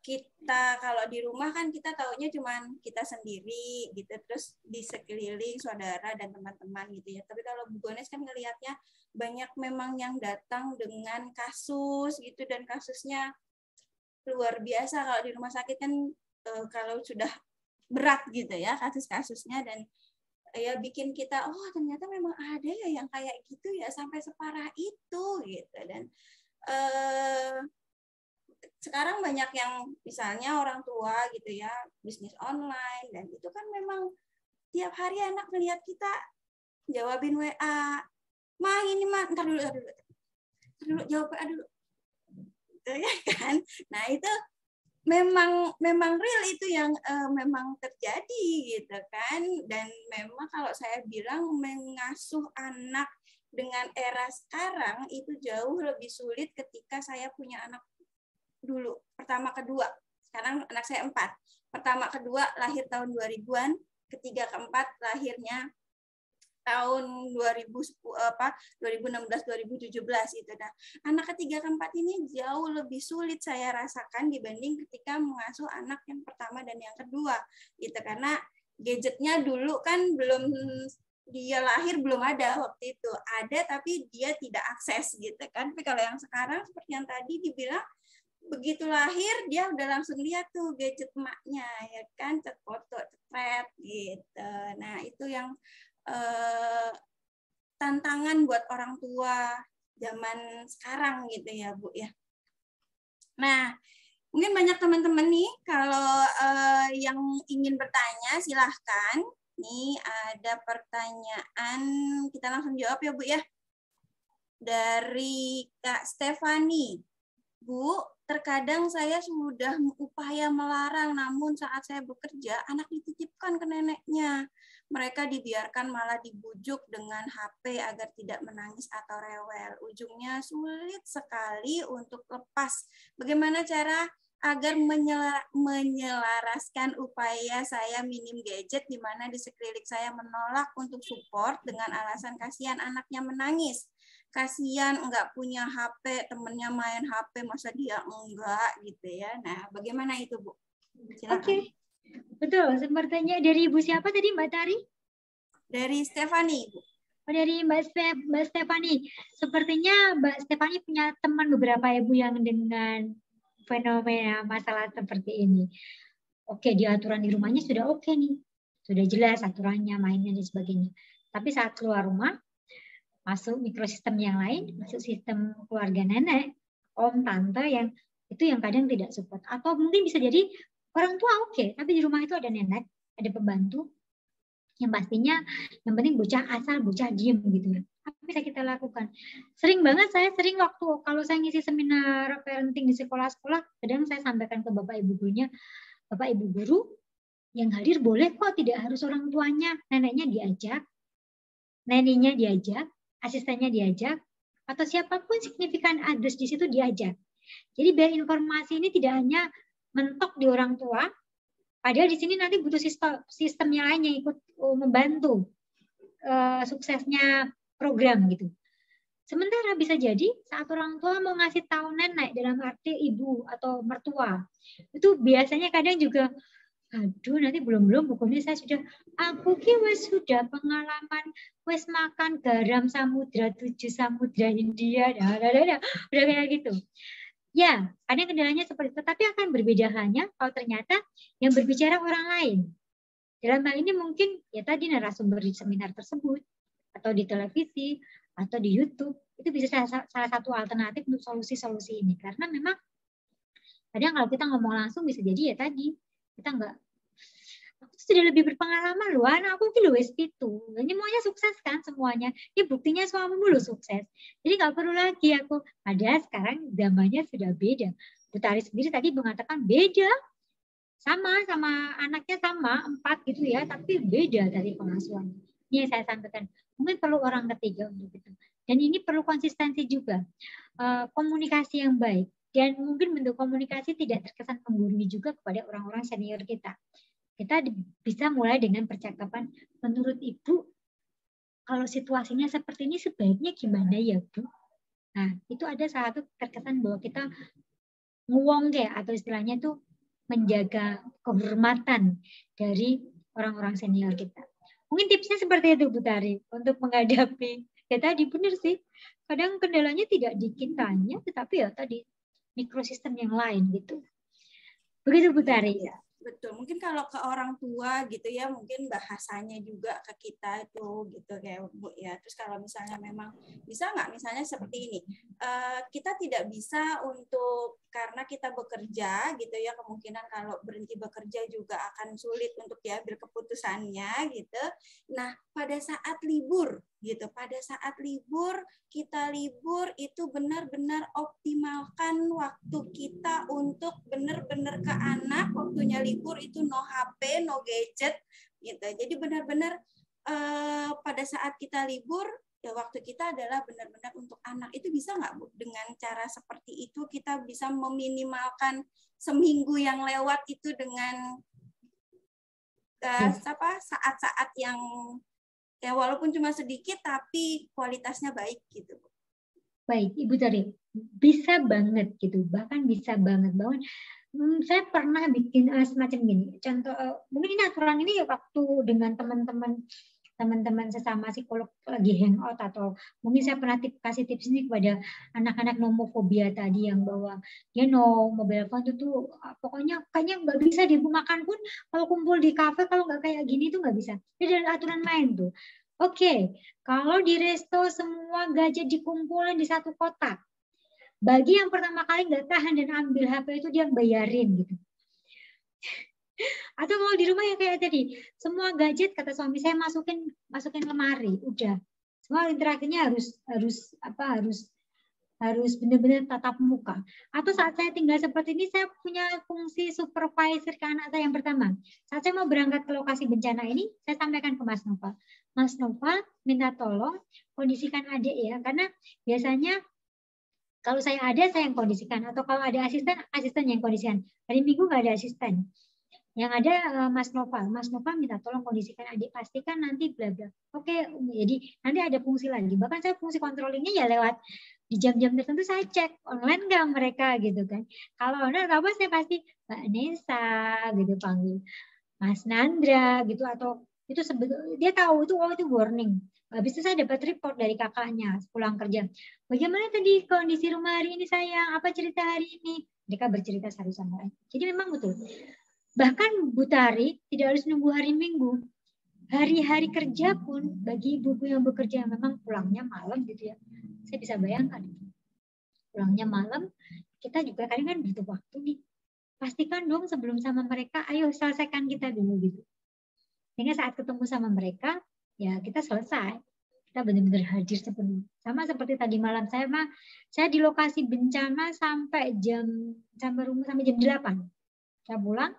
kita kalau di rumah kan kita taunya cuman kita sendiri gitu, terus di sekeliling saudara dan teman-teman gitu ya. Tapi kalau Bu Gones kan ngelihatnya banyak memang yang datang dengan kasus gitu, dan kasusnya luar biasa kalau di rumah sakit kan kalau sudah berat gitu ya kasus-kasusnya, dan ya bikin kita ternyata memang ada ya yang kayak gitu ya sampai separah itu gitu. Dan sekarang banyak yang misalnya orang tua gitu ya bisnis online, dan itu kan memang tiap hari anak melihat kita jawabin WA, mah ini mah ntar dulu jawab WA dulu gitu ya kan. Nah itu memang real itu yang memang terjadi gitu kan. Dan memang kalau saya bilang mengasuh anak dengan era sekarang itu jauh lebih sulit ketika saya punya anak dulu pertama kedua. Sekarang anak saya 4, pertama kedua lahir tahun 2000-an, ketiga keempat lahirnya tahun 2016 2017 itu. Nah, anak ketiga keempat ini jauh lebih sulit saya rasakan dibanding ketika mengasuh anak yang pertama dan yang kedua gitu, karena gadgetnya dulu kan belum, dia lahir belum ada waktu itu, ada tapi dia tidak akses gitu kan. Tapi kalau yang sekarang seperti yang tadi dibilang, begitu lahir dia udah langsung lihat tuh gadget emaknya ya kan, cet foto, cet gitu. Nah, itu yang tantangan buat orang tua zaman sekarang gitu ya Bu ya. Nah, mungkin banyak teman-teman nih kalau yang ingin bertanya silahkan Nih ada pertanyaan, kita langsung jawab ya Bu ya. Dari Kak Stefani. Bu, terkadang saya sudah upaya melarang, namun saat saya bekerja, anak dititipkan ke neneknya. Mereka dibiarkan malah dibujuk dengan HP agar tidak menangis atau rewel. Ujungnya sulit sekali untuk lepas. Bagaimana cara agar menyelaraskan upaya saya minim gadget, di mana di sekeliling saya menolak untuk support dengan alasan kasihan anaknya menangis. Kasihan enggak punya HP, temennya main HP, masa dia enggak gitu ya. Nah, bagaimana itu Bu? Oke, betul. Sepertinya dari Ibu siapa tadi Mbak Tari? Dari Stefani Bu. Oh, dari Mbak Stefani. Sepertinya Mbak Stefani punya teman beberapa ibu yang dengan fenomena masalah seperti ini. Oke, di aturan di rumahnya sudah oke nih. Sudah jelas aturannya, mainnya dan sebagainya. Tapi saat keluar rumah, masuk mikrosistem yang lain, masuk sistem keluarga nenek, om, tante yang itu yang kadang tidak support. Atau mungkin bisa jadi orang tua oke, tapi di rumah itu ada nenek, ada pembantu, yang pastinya yang penting bocah asal bocah diem gitu ya. Apa bisa kita lakukan? Sering banget saya waktu kalau saya ngisi seminar parenting di sekolah-sekolah, kadang saya sampaikan ke bapak ibu gurunya, bapak ibu guru yang hadir boleh kok, tidak harus orang tuanya, neneknya diajak, neneknya diajak, asistennya diajak, atau siapapun signifikan others di situ diajak. Jadi biar informasi ini tidak hanya mentok di orang tua, padahal di sini nanti butuh sistem yang lain yang ikut membantu suksesnya program gitu. Sementara bisa jadi saat orang tua mau ngasih tahu nenek dalam arti ibu atau mertua, itu biasanya kadang juga, aduh nanti belum pokoknya saya aku sudah pengalaman wes makan garam samudra 7 samudra India, udah kayak gitu. Ya, ada kendalanya seperti itu, tapi akan berbeda halnya kalau ternyata yang berbicara orang lain. Dalam hal ini mungkin ya tadi narasumber di seminar tersebut, atau di televisi, atau di YouTube, itu bisa salah satu alternatif untuk solusi-solusi ini. Karena memang kadang kalau kita ngomong langsung bisa jadi ya tadi, kita enggak, aku sudah lebih berpengalaman loh, anak aku gitu wes itu. Ini maunya sukses kan semuanya. Ini buktinya suamimu loh sukses. Jadi nggak perlu lagi aku. Padahal sekarang zamannya sudah beda. Bu Tari sendiri tadi mengatakan beda. Sama anaknya sama 4 gitu ya, tapi beda dari pengasuhan. Ini yang saya sampaikan. Mungkin perlu orang ketiga untuk itu. Dan ini perlu konsistensi juga. Komunikasi yang baik. Dan mungkin bentuk komunikasi tidak terkesan menggurui juga kepada orang-orang senior kita. Kita bisa mulai dengan percakapan, menurut Ibu, kalau situasinya seperti ini sebaiknya gimana ya Bu? Nah, itu ada salah satu terkesan bahwa kita nguwongke atau istilahnya itu menjaga kehormatan dari orang-orang senior kita. Mungkin tipsnya seperti itu Bu Tari untuk menghadapi. Ya tadi benar sih, kadang kendalanya tidak di kitanya, tetapi ya tadi mikrosistem yang lain gitu. Begitu Bu Tari ya. Betul, mungkin kalau ke orang tua gitu ya, mungkin bahasanya juga ke kita itu gitu kayak Bu ya. Terus kalau misalnya memang bisa nggak misalnya seperti ini, kita tidak bisa untuk karena kita bekerja gitu ya, kemungkinan kalau berhenti bekerja juga akan sulit untuk diambil keputusannya gitu. Nah pada saat libur gitu, pada saat libur kita libur itu benar-benar optimalkan waktu kita untuk benar-benar ke anak. Waktunya libur itu no HP, no gadget gitu. Jadi benar-benar pada saat kita libur ya waktu kita adalah benar-benar untuk anak. Itu bisa nggak Bu? Dengan cara seperti itu kita bisa meminimalkan seminggu yang lewat itu dengan saat-saat yang ya walaupun cuma sedikit tapi kualitasnya baik gitu. Baik, Ibu Tari, bisa banget gitu, bahkan bisa banget. Bahkan saya pernah bikin semacam gini. Contoh, mungkin ini aturan ini waktu dengan teman-teman sesama psikolog lagi hangout, atau mungkin saya pernah kasih tips ini kepada anak-anak nomofobia tadi yang bawa dia mobile phone itu pokoknya kayaknya nggak bisa di makan pun kalau kumpul di kafe kalau nggak kayak gini itu nggak bisa. Jadi ada aturan main tuh. Oke, kalau di resto semua gadget dikumpulin di satu kotak, bagi yang pertama kali nggak tahan dan ambil HP itu dia bayarin gitu. Atau mau di rumah yang kayak tadi, semua gadget kata suami saya masukin lemari, udah. Semua interaksinya harus benar-benar tatap muka. Atau saat saya tinggal seperti ini, saya punya fungsi supervisor ke anak saya yang pertama. Saat saya mau berangkat ke lokasi bencana ini, saya sampaikan ke Mas Nova. Mas Nova, minta tolong kondisikan adik ya, karena biasanya kalau saya ada, saya yang kondisikan. Atau kalau ada asisten yang kondisikan. Hari Minggu nggak ada asisten. Yang ada Mas Nova minta tolong kondisikan adik, pastikan nanti bla bla. Oke, jadi nanti ada fungsi lagi. Bahkan saya fungsi controllingnya ya lewat di jam-jam tertentu saya cek online nggak mereka gitu kan. Kalau online apa saya pasti Mbak Nesa gitu panggil, Mas Nandra gitu, atau itu sebetulnya dia tahu itu itu warning. Habis itu saya dapat report dari kakaknya pulang kerja. Bagaimana tadi kondisi rumah hari ini sayang? Apa cerita hari ini? Mereka bercerita satu sama lain. Jadi memang betul. Bahkan Bu Tari tidak harus nunggu hari Minggu. Hari-hari kerja pun bagi ibu-ibu yang bekerja memang pulangnya malam gitu ya. Saya bisa bayangkan. Pulangnya malam, kita juga kadang kan butuh waktu nih. Pastikan dong sebelum sama mereka, ayo selesaikan kita dulu gitu. Sehingga saat ketemu sama mereka, ya kita selesai. Kita benar-benar hadir sepenuhnya. Sama seperti tadi malam saya di lokasi bencana sampai jam 8. Saya pulang.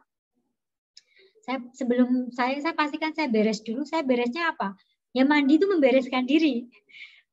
Sebelum saya pastikan saya beres dulu. Saya beresnya apa? Ya mandi itu membereskan diri.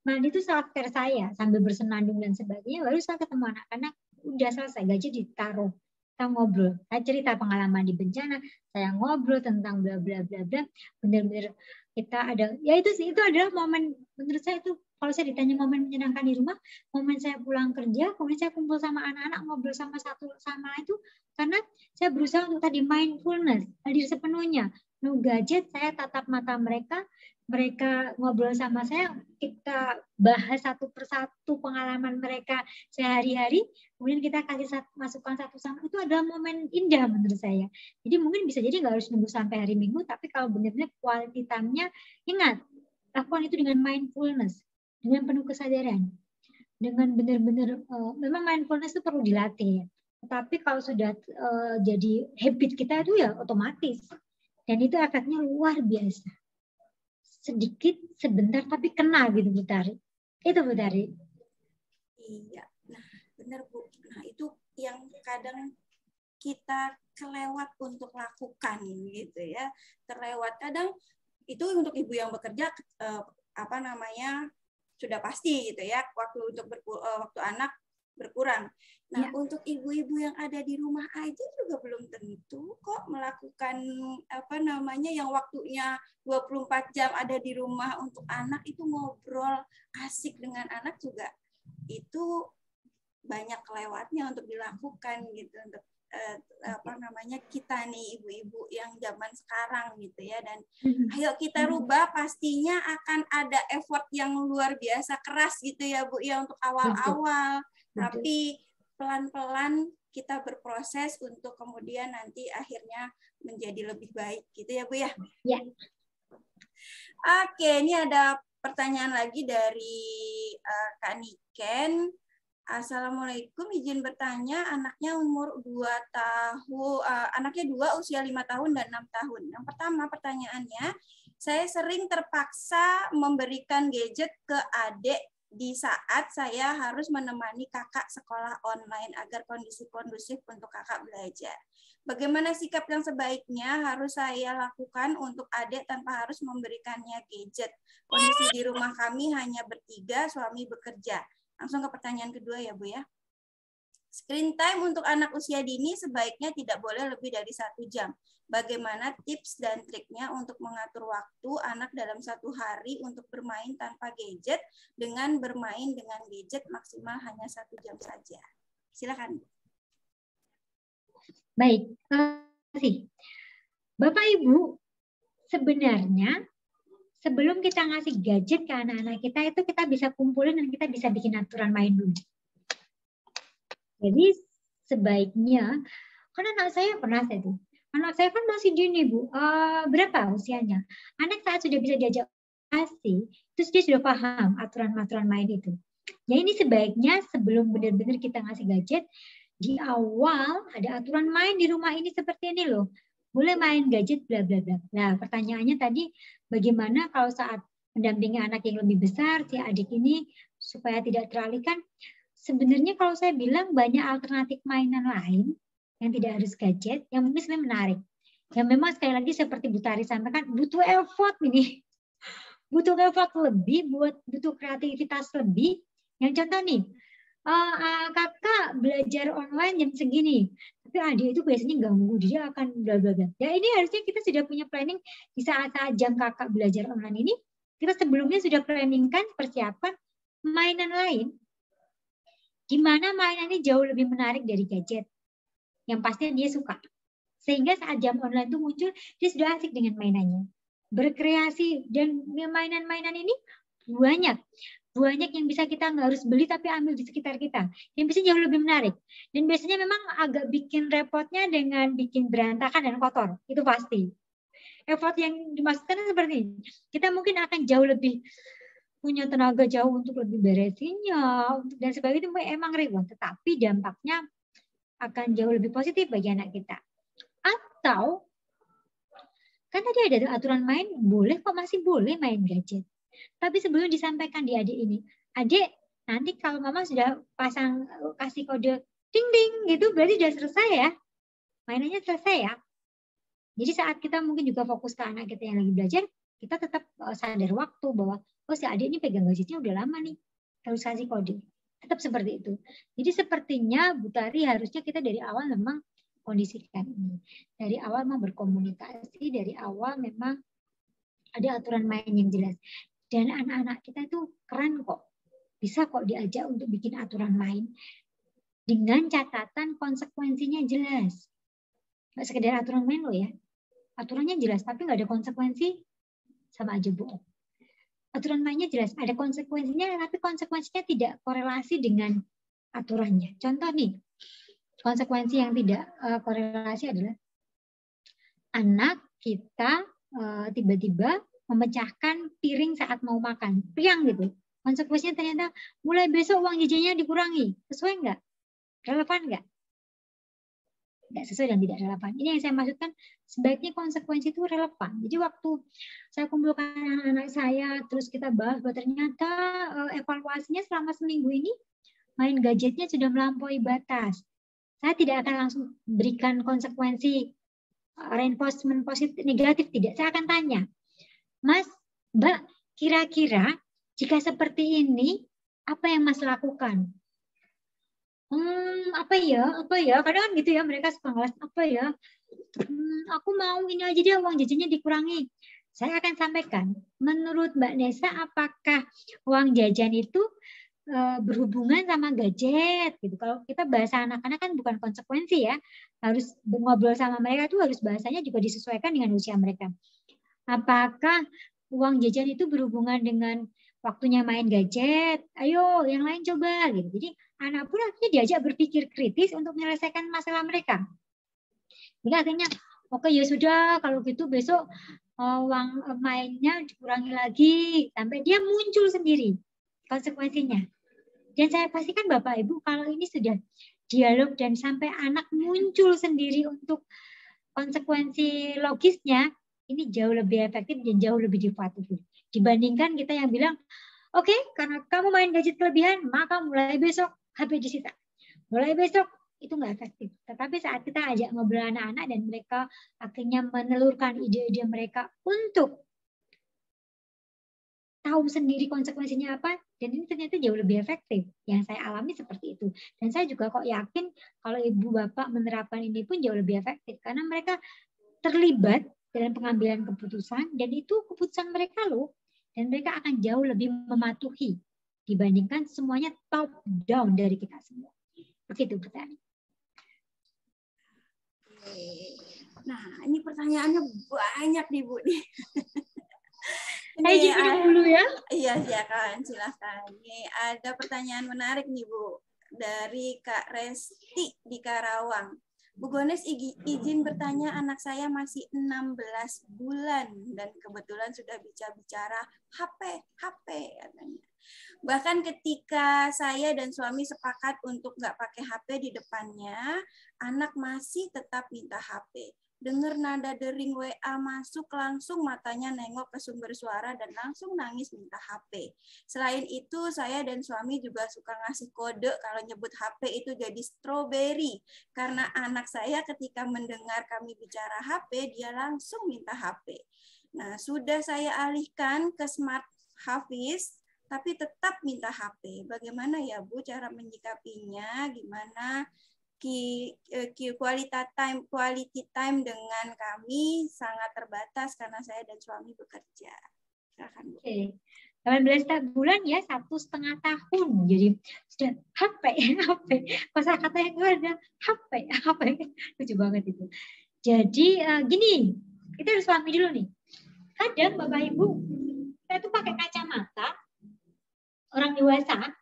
Mandi itu self-care saya sambil bersenandung dan sebagainya. Baru saya ketemu anak-anak, udah selesai, gadget ditaruh. Kita ngobrol. Saya cerita pengalaman di bencana, saya ngobrol tentang bla bla bla bla. Benar-benar kita ada, ya itu adalah momen, menurut saya itu kalau saya ditanya momen menyenangkan di rumah, momen saya pulang kerja, kemudian saya kumpul sama anak-anak, ngobrol sama satu sama itu, karena saya berusaha untuk tadi mindfulness, hadir sepenuhnya. No gadget, saya tatap mata mereka ngobrol sama saya, kita bahas satu persatu pengalaman mereka sehari-hari, kemudian kita kasih masukan satu sama, itu adalah momen indah menurut saya. Jadi mungkin bisa jadi nggak harus nunggu sampai hari Minggu, tapi kalau benar-benar quality time-nya, ingat, lakukan itu dengan mindfulness, dengan penuh kesadaran, dengan benar-benar, memang mindfulness itu perlu dilatih ya. Tapi kalau sudah jadi habit kita itu ya otomatis, dan itu efeknya luar biasa. Sedikit, sebentar, tapi kena gitu Bu Tari. Itu Bu Tari. Iya, nah benar Bu. Nah itu yang kadang kita kelewat untuk lakukan gitu ya. Terlewat kadang itu untuk ibu yang bekerja sudah pasti gitu ya, waktu anak berkurang. Nah, ya. Untuk ibu-ibu yang ada di rumah aja juga belum tentu kok melakukan yang waktunya 24 jam ada di rumah untuk anak, itu ngobrol asik dengan anak juga itu banyak kelewatnya untuk dilakukan gitu, untuk kita nih ibu-ibu yang zaman sekarang gitu ya, dan ayo kita rubah, pastinya akan ada effort yang luar biasa keras gitu ya Bu ya untuk awal-awal. Tapi pelan-pelan kita berproses untuk kemudian nanti akhirnya menjadi lebih baik gitu ya Bu ya. Ya. Oke, ini ada pertanyaan lagi dari Kak Niken. Assalamualaikum, izin bertanya, anaknya umur 2 tahun, anaknya 2, usia 5 tahun dan 6 tahun. Yang pertama pertanyaannya, saya sering terpaksa memberikan gadget ke adik di saat saya harus menemani kakak sekolah online agar kondisi kondusif untuk kakak belajar. Bagaimana sikap yang sebaiknya harus saya lakukan untuk adik tanpa harus memberikannya gadget? Kondisi di rumah kami hanya bertiga, suami bekerja. Langsung ke pertanyaan kedua ya Bu ya. Screen time untuk anak usia dini sebaiknya tidak boleh lebih dari 1 jam. Bagaimana tips dan triknya untuk mengatur waktu anak dalam 1 hari untuk bermain tanpa gadget dengan bermain dengan gadget maksimal hanya 1 jam saja? Silakan. Baik, terima kasih. Bapak Ibu, sebenarnya sebelum kita ngasih gadget ke anak-anak kita, itu kita bisa kumpulin dan kita bisa bikin aturan main dulu. Jadi sebaiknya, karena anak saya kan masih dini Bu, berapa usianya? Anak saat sudah bisa diajak kasih, terus dia sudah paham aturan-aturan main itu. Ya ini sebaiknya sebelum benar-benar kita ngasih gadget, di awal ada aturan main di rumah ini seperti ini loh. boleh main gadget, bla bla bla. Nah, pertanyaannya tadi, bagaimana kalau saat mendampingi anak yang lebih besar, si adik ini supaya tidak teralihkan? Sebenarnya kalau saya bilang banyak alternatif mainan lain yang tidak harus gadget, yang mungkin sebenarnya menarik. Yang memang sekali lagi seperti Bu Tari sampaikan, butuh effort ini. Butuh effort lebih, butuh kreativitas lebih. Yang contoh nih, kakak belajar online jam segini, tapi adik itu biasanya ganggu, dia akan bla bla bla. Ya ini harusnya kita sudah punya planning di saat-saat jam kakak belajar online ini, kita sebelumnya sudah planningkan, persiapan mainan lain, di mana mainan ini jauh lebih menarik dari gadget, yang pasti dia suka. Sehingga saat jam online itu muncul, dia sudah asik dengan mainannya. Berkreasi, dan mainan-mainan ini banyak yang bisa kita nggak harus beli tapi ambil di sekitar kita, yang bisa jauh lebih menarik. Dan biasanya memang agak bikin repotnya dengan bikin berantakan dan kotor, itu pasti. Effort yang dimaksudkan seperti ini, kita mungkin akan jauh lebih punya tenaga jauh untuk lebih beresinnya dan sebagainya, itu emang ribet, tetapi dampaknya akan jauh lebih positif bagi anak kita. Atau kan tadi ada aturan main, boleh kok, masih boleh main gadget. Tapi sebelum disampaikan di adik ini, adik nanti kalau mama sudah pasang kasih kode ding ding gitu, berarti sudah selesai ya, mainannya selesai ya. Jadi saat kita mungkin juga fokus ke anak kita yang lagi belajar, kita tetap sadar waktu bahwa oh si adik ini pegang gadgetnya udah lama nih, harus kasih kode. Tetap seperti itu. Jadi sepertinya Bu Tari harusnya kita dari awal memang kondisikan ini. Dari awal memang berkomunikasi, dari awal memang ada aturan main yang jelas. Dan anak-anak kita itu keren kok. Bisa kok diajak untuk bikin aturan main. Dengan catatan konsekuensinya jelas. Nggak sekedar aturan main loh ya. Aturannya jelas, tapi nggak ada konsekuensi, sama aja bohong. Aturan mainnya jelas, ada konsekuensinya, tapi konsekuensinya tidak korelasi dengan aturannya. Contoh nih, konsekuensi yang tidak korelasi adalah anak kita tiba-tiba memecahkan piring saat mau makan, piang gitu. Konsekuensinya ternyata mulai besok uang jajannya dikurangi. Sesuai nggak? Relevan nggak? Nggak sesuai dan tidak relevan. Ini yang saya maksudkan, sebaiknya konsekuensi itu relevan. Jadi waktu saya kumpulkan anak-anak saya, terus kita bahas bahwa ternyata evaluasinya selama seminggu ini main gadgetnya sudah melampaui batas. Saya tidak akan langsung berikan konsekuensi reinforcement positif negatif, tidak. Saya akan tanya, Mas, Mbak, kira-kira jika seperti ini, apa yang Mas lakukan? Apa ya? Kadang kan gitu ya, mereka suka ngeles, apa ya? Aku mau ini aja deh, uang jajannya dikurangi. Saya akan sampaikan, menurut Mbak Nesa, apakah uang jajan itu berhubungan sama gadget gitu. Kalau kita bahasa anak-anak kan bukan konsekuensi ya, harus ngobrol sama mereka tuh harus bahasanya juga disesuaikan dengan usia mereka. Apakah uang jajan itu berhubungan dengan waktunya main gadget? Ayo, yang lain coba gitu. Jadi anak pun akhirnya diajak berpikir kritis untuk menyelesaikan masalah mereka. Jadi akhirnya, oke ya sudah, kalau gitu besok uang mainnya dikurangi lagi sampai dia muncul sendiri konsekuensinya. Dan saya pastikan Bapak Ibu kalau ini sudah dialog dan sampai anak muncul sendiri untuk konsekuensi logisnya, ini jauh lebih efektif dan jauh lebih dipatuhi. Dibandingkan kita yang bilang, oke, karena kamu main gadget kelebihan, maka mulai besok HP disita. Mulai besok itu nggak efektif. Tetapi saat kita ajak ngobrol anak-anak dan mereka akhirnya menelurkan ide-ide mereka untuk tahu sendiri konsekuensinya apa, dan ini ternyata jauh lebih efektif. Yang saya alami seperti itu. Dan saya juga kok yakin kalau ibu bapak menerapkan ini pun jauh lebih efektif. Karena mereka terlibat dalam pengambilan keputusan, dan itu keputusan mereka loh. Dan mereka akan jauh lebih mematuhi dibandingkan semuanya top down dari kita semua. Begitu pertanyaan. Nah, ini pertanyaannya banyak nih Bu. Saya minum dulu ya. Iya, silakan, silahkan. Ini ada pertanyaan menarik nih Bu dari Kak Resti di Karawang. Bu Gones izin bertanya, anak saya masih 16 bulan dan kebetulan sudah bicara HP katanya. Bahkan ketika saya dan suami sepakat untuk nggak pakai HP di depannya, anak masih tetap minta HP. dengar nada dering WA masuk, langsung matanya nengok ke sumber suara dan langsung nangis minta HP. Selain itu, saya dan suami juga suka ngasih kode kalau nyebut HP itu jadi strawberry. Karena anak saya ketika mendengar kami bicara HP, dia langsung minta HP. Nah, sudah saya alihkan ke Smart Hafiz, tapi tetap minta HP. Bagaimana ya Bu cara menyikapinya? Gimana quality time dengan kami sangat terbatas karena saya dan suami bekerja. Silakan Bu. Oke. 18 bulan ya, 1,5 tahun. Jadi sudah HP. Kosa kata yang ada HP. Lucu banget itu. Jadi gini, kita harus pahami dulu nih. Kadang Bapak Ibu, kita tuh pakai kacamata orang dewasa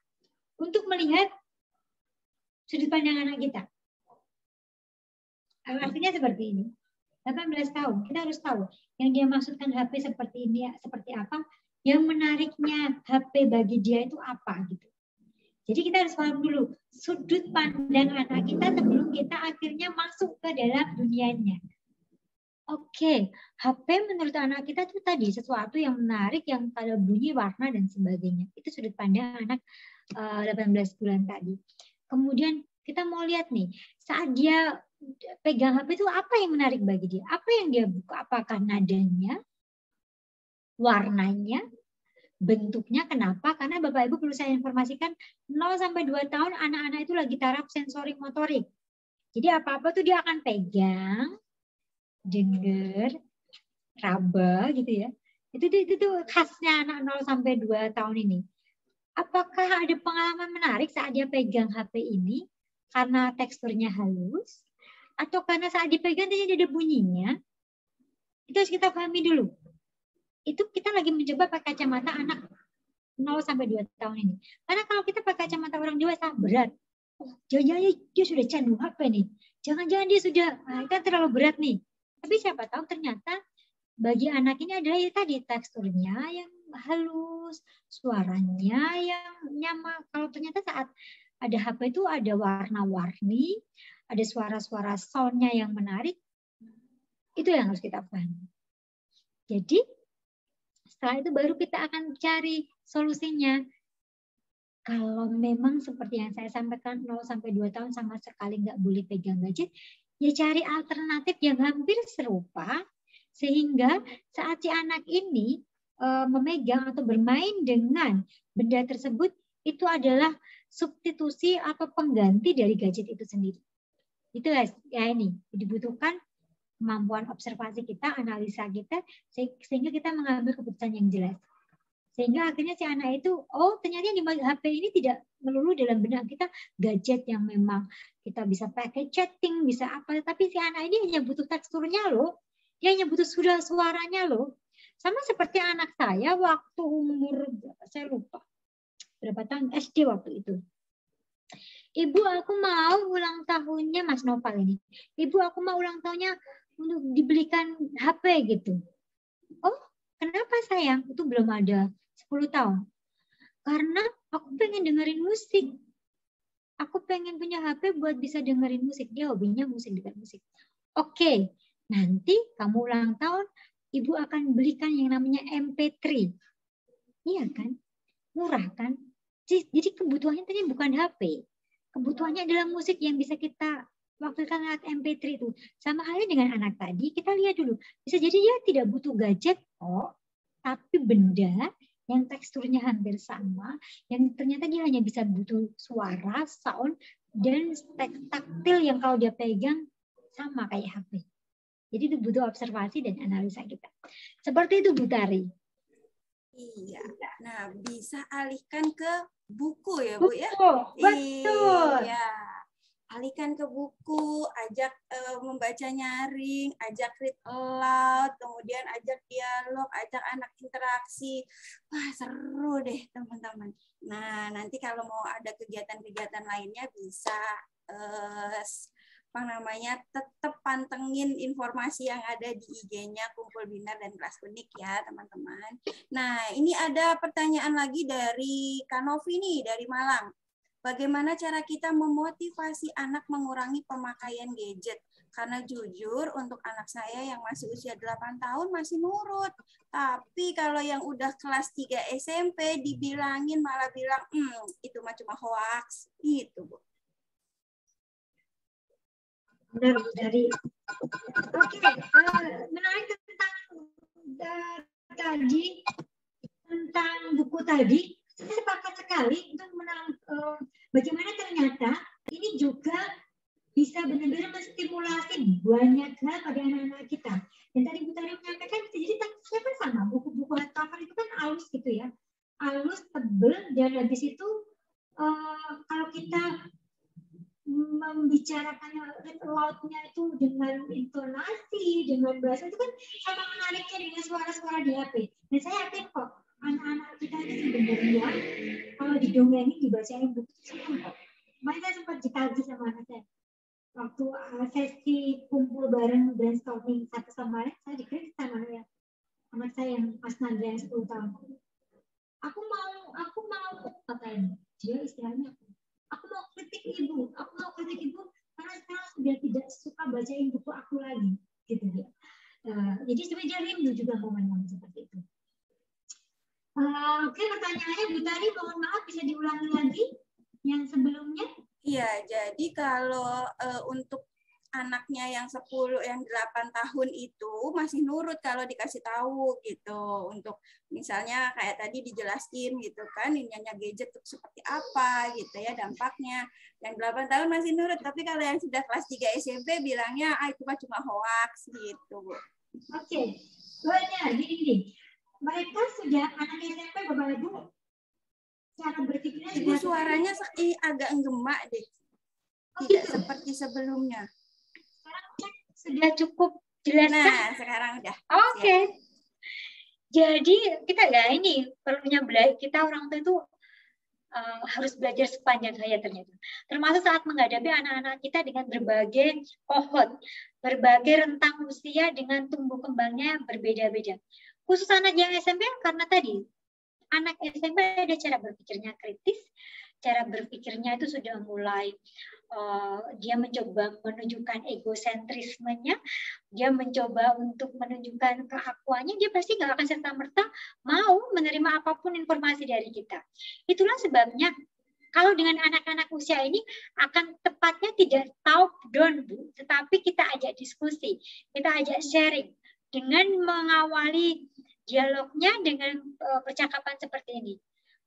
untuk melihat sudut pandang anak kita. Artinya seperti ini. 18 tahun, kita harus tahu yang dia maksudkan HP seperti ini, seperti apa, yang menariknya HP bagi dia itu apa gitu. Jadi kita harus paham dulu sudut pandang anak kita sebelum kita akhirnya masuk ke dalam dunianya. Oke, HP menurut anak kita itu tadi sesuatu yang menarik, yang kalau bunyi, warna, dan sebagainya. Itu sudut pandang anak 18 bulan tadi. Kemudian kita mau lihat nih, saat dia pegang HP itu apa yang menarik bagi dia? Apa yang dia buka? Apakah nadanya, warnanya, bentuknya? Kenapa? Karena Bapak Ibu perlu saya informasikan 0-2 tahun anak-anak itu lagi taraf sensorik motorik. Jadi apa-apa tuh dia akan pegang, dengar, raba gitu ya. Itu khasnya anak 0-2 tahun ini. Apakah ada pengalaman menarik saat dia pegang HP ini karena teksturnya halus? Atau karena saat dipegang tadi ada bunyinya? Itu harus kita pahami dulu. Itu kita lagi mencoba pakai kacamata anak 0-2 tahun ini. Karena kalau kita pakai kacamata orang dewasa berat. Jangan-jangan dia sudah candu HP nih. Jangan-jangan dia sudah, kan terlalu berat nih. Tapi siapa tahu ternyata bagi anak ini adalah ya tadi teksturnya yang halus, suaranya yang nyaman. Kalau ternyata saat ada HP itu ada warna-warni, ada suara-suara soundnya yang menarik, itu yang harus kita pahami. Jadi setelah itu baru kita akan cari solusinya. Kalau memang seperti yang saya sampaikan 0-2 tahun sama sekali nggak boleh pegang gadget, ya cari alternatif yang hampir serupa sehingga saat si anak ini memegang atau bermain dengan benda tersebut itu adalah substitusi atau pengganti dari gadget itu sendiri. Itu ya ini dibutuhkan kemampuan observasi kita, analisa kita sehingga kita mengambil keputusan yang jelas. Sehingga akhirnya si anak itu, oh ternyata di HP ini tidak melulu dalam benak kita gadget yang memang kita bisa pakai chatting, bisa apa. Tapi si anak ini hanya butuh teksturnya loh. Dia hanya butuh suaranya loh. Sama seperti anak saya waktu umur, saya lupa, berapa tahun, SD waktu itu. Ibu aku mau ulang tahunnya, Mas Nopal ini. Ibu aku mau ulang tahunnya untuk dibelikan HP gitu. Oh kenapa sayang? Itu belum ada 10 tahun. Karena aku pengen dengerin musik. Aku pengen punya HP buat bisa dengerin musik. Dia hobinya musik, dekat musik. Oke, nanti kamu ulang tahun, ibu akan belikan yang namanya MP3. Iya kan? Murah kan? Jadi kebutuhannya tadi bukan HP. Kebutuhannya adalah musik yang bisa kita waktu kita ngeliat MP3 itu. Sama halnya dengan anak tadi, kita lihat dulu. Bisa jadi dia tidak butuh gadget, tapi benda yang teksturnya hampir sama, yang ternyata dia hanya bisa butuh suara, sound, dan taktil yang kalau dia pegang sama kayak HP. Jadi itu butuh observasi dan analisa kita. Seperti itu Bu Tari. Iya. Nah, bisa alihkan ke buku ya Bu ya? Betul. Iya. Alihkan ke buku, ajak membaca nyaring, ajak read aloud, kemudian ajak dialog, ajak anak interaksi. Wah, seru deh teman-teman. Nah, nanti kalau mau ada kegiatan-kegiatan lainnya bisa tetap pantengin informasi yang ada di IG-nya Kumpul Binar dan Kelas Unik ya, teman-teman. Nah, ini ada pertanyaan lagi dari Kanovi nih, dari Malang. Bagaimana cara kita memotivasi anak mengurangi pemakaian gadget? Karena jujur untuk anak saya yang masih usia 8 tahun masih nurut. Tapi kalau yang udah kelas 3 SMP dibilangin malah bilang, itu mah cuma hoax. Gitu, Bu. Benar, Bu Dari. Oke, menarik tentang buku tadi. Saya sepakat sekali untuk bagaimana ternyata ini juga bisa benar-benar menstimulasi banyak hal pada anak-anak kita. Dan tadi Bu Tari menyampaikan, jadi saya kan sama, buku-buku hardcover itu kan halus gitu ya. Halus, tebel, dan habis itu kalau kita membicarakan lautnya itu dengan intonasi, dengan bahasa itu kan sama menariknya dengan suara-suara di HP. Dan saya yakin kok anak-anak kita ini sebenarnya kalau didongengin dibacain buku senang kok. Kemarin saya sempat dikaji sama anak saya. Waktu sesi kumpul bareng brainstorming satu sama lain, saya dikritik sama anak saya yang Mas Nandra yang 10 tahun. Aku mau katanya, dia istilahnya aku mau kritik ibu karena sekarang sudah tidak suka bacain buku aku lagi, gitu dia. Jadi sebenarnya dia rindu juga momen-momen seperti itu. Oke, pertanyaannya Bu Tari, mohon maaf bisa diulangi lagi yang sebelumnya. Iya, jadi kalau untuk anaknya yang 8 tahun itu masih nurut kalau dikasih tahu gitu. Untuk misalnya kayak tadi dijelasin gitu kan, ininya gadget itu seperti apa gitu ya dampaknya. Yang 8 tahun masih nurut, tapi kalau yang sudah kelas 3 SMP bilangnya itu cuma hoax gitu, Bu. Oke. Soalnya gini. Mereka sudah anak SMP Bapak Ibu cara berpikirnya Ibu suaranya agak nggemak deh. Tidak seperti sebelumnya. Sudah cukup jelas. Nah, sekarang udah. Oke. Jadi kita ini perlunya belajar, kita orang tua itu harus belajar sepanjang hayat ternyata. Termasuk saat menghadapi anak-anak kita dengan berbagai kohort, berbagai rentang usia dengan tumbuh kembangnya yang berbeda-beda. Khusus anak yang SMP karena tadi anak SMP ada cara berpikirnya kritis, cara berpikirnya itu sudah mulai dia mencoba menunjukkan egosentrismenya, dia mencoba untuk menunjukkan keakuannya, dia pasti nggak akan serta-merta mau menerima apapun informasi dari kita. Itulah sebabnya kalau dengan anak-anak usia ini akan tepatnya tidak top down, Bu, tetapi kita ajak diskusi, kita ajak sharing dengan mengawali dialognya dengan percakapan seperti ini.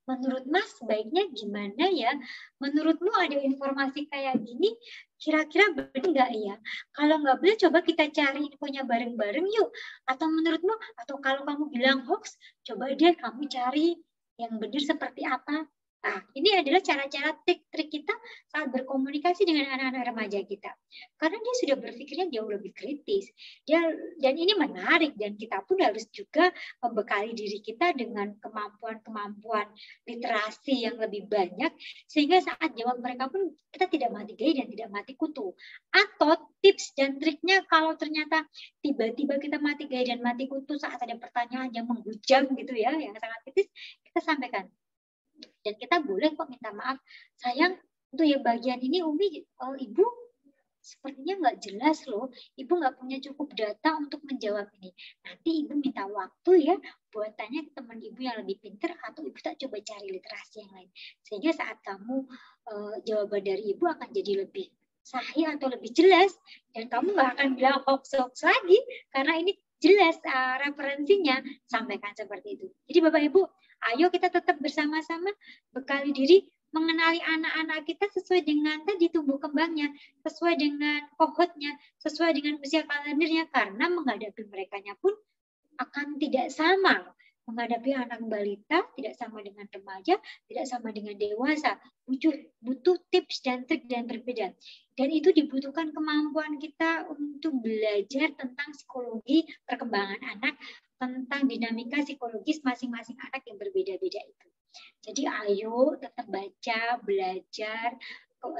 Menurut Mas, baiknya gimana ya? Menurutmu ada informasi kayak gini, kira-kira benar nggak ya? Kalau nggak benar, coba kita cari infonya bareng-bareng yuk. Atau menurutmu, atau kalau kamu bilang hoax, coba deh kamu cari yang benar seperti apa. Nah, ini adalah cara-cara trik-trik kita saat berkomunikasi dengan anak-anak remaja kita. Karena dia sudah berpikirnya jauh lebih kritis. Dan ini menarik, dan kita pun harus juga membekali diri kita dengan kemampuan-kemampuan literasi yang lebih banyak, sehingga saat jawab mereka pun kita tidak mati gaya dan tidak mati kutu. Atau tips dan triknya kalau ternyata tiba-tiba kita mati gaya dan mati kutu saat ada pertanyaan yang menghujam gitu ya, yang sangat kritis, kita sampaikan. Dan kita boleh kok minta maaf, sayang untuk yang bagian ini Umi, Ibu sepertinya nggak jelas loh, Ibu nggak punya cukup data untuk menjawab ini. Nanti Ibu minta waktu ya buat tanya ke teman Ibu yang lebih pintar, atau Ibu tak coba cari literasi yang lain. Sehingga saat kamu jawaban dari Ibu akan jadi lebih sahih atau lebih jelas, dan kamu nggak akan bilang hoax-hoax lagi karena ini jelas referensinya. Sampaikan seperti itu. Jadi Bapak Ibu, ayo kita tetap bersama-sama bekali diri, mengenali anak-anak kita sesuai dengan tadi tumbuh kembangnya, sesuai dengan kohortnya, sesuai dengan usia kalendernya, karena menghadapi merekanya pun akan tidak sama. Menghadapi anak balita tidak sama dengan remaja, tidak sama dengan dewasa. Butuh tips dan trik dan berbeda. Dan itu dibutuhkan kemampuan kita untuk belajar tentang psikologi perkembangan anak, tentang dinamika psikologis masing-masing anak yang berbeda-beda itu. Jadi ayo tetap baca, belajar.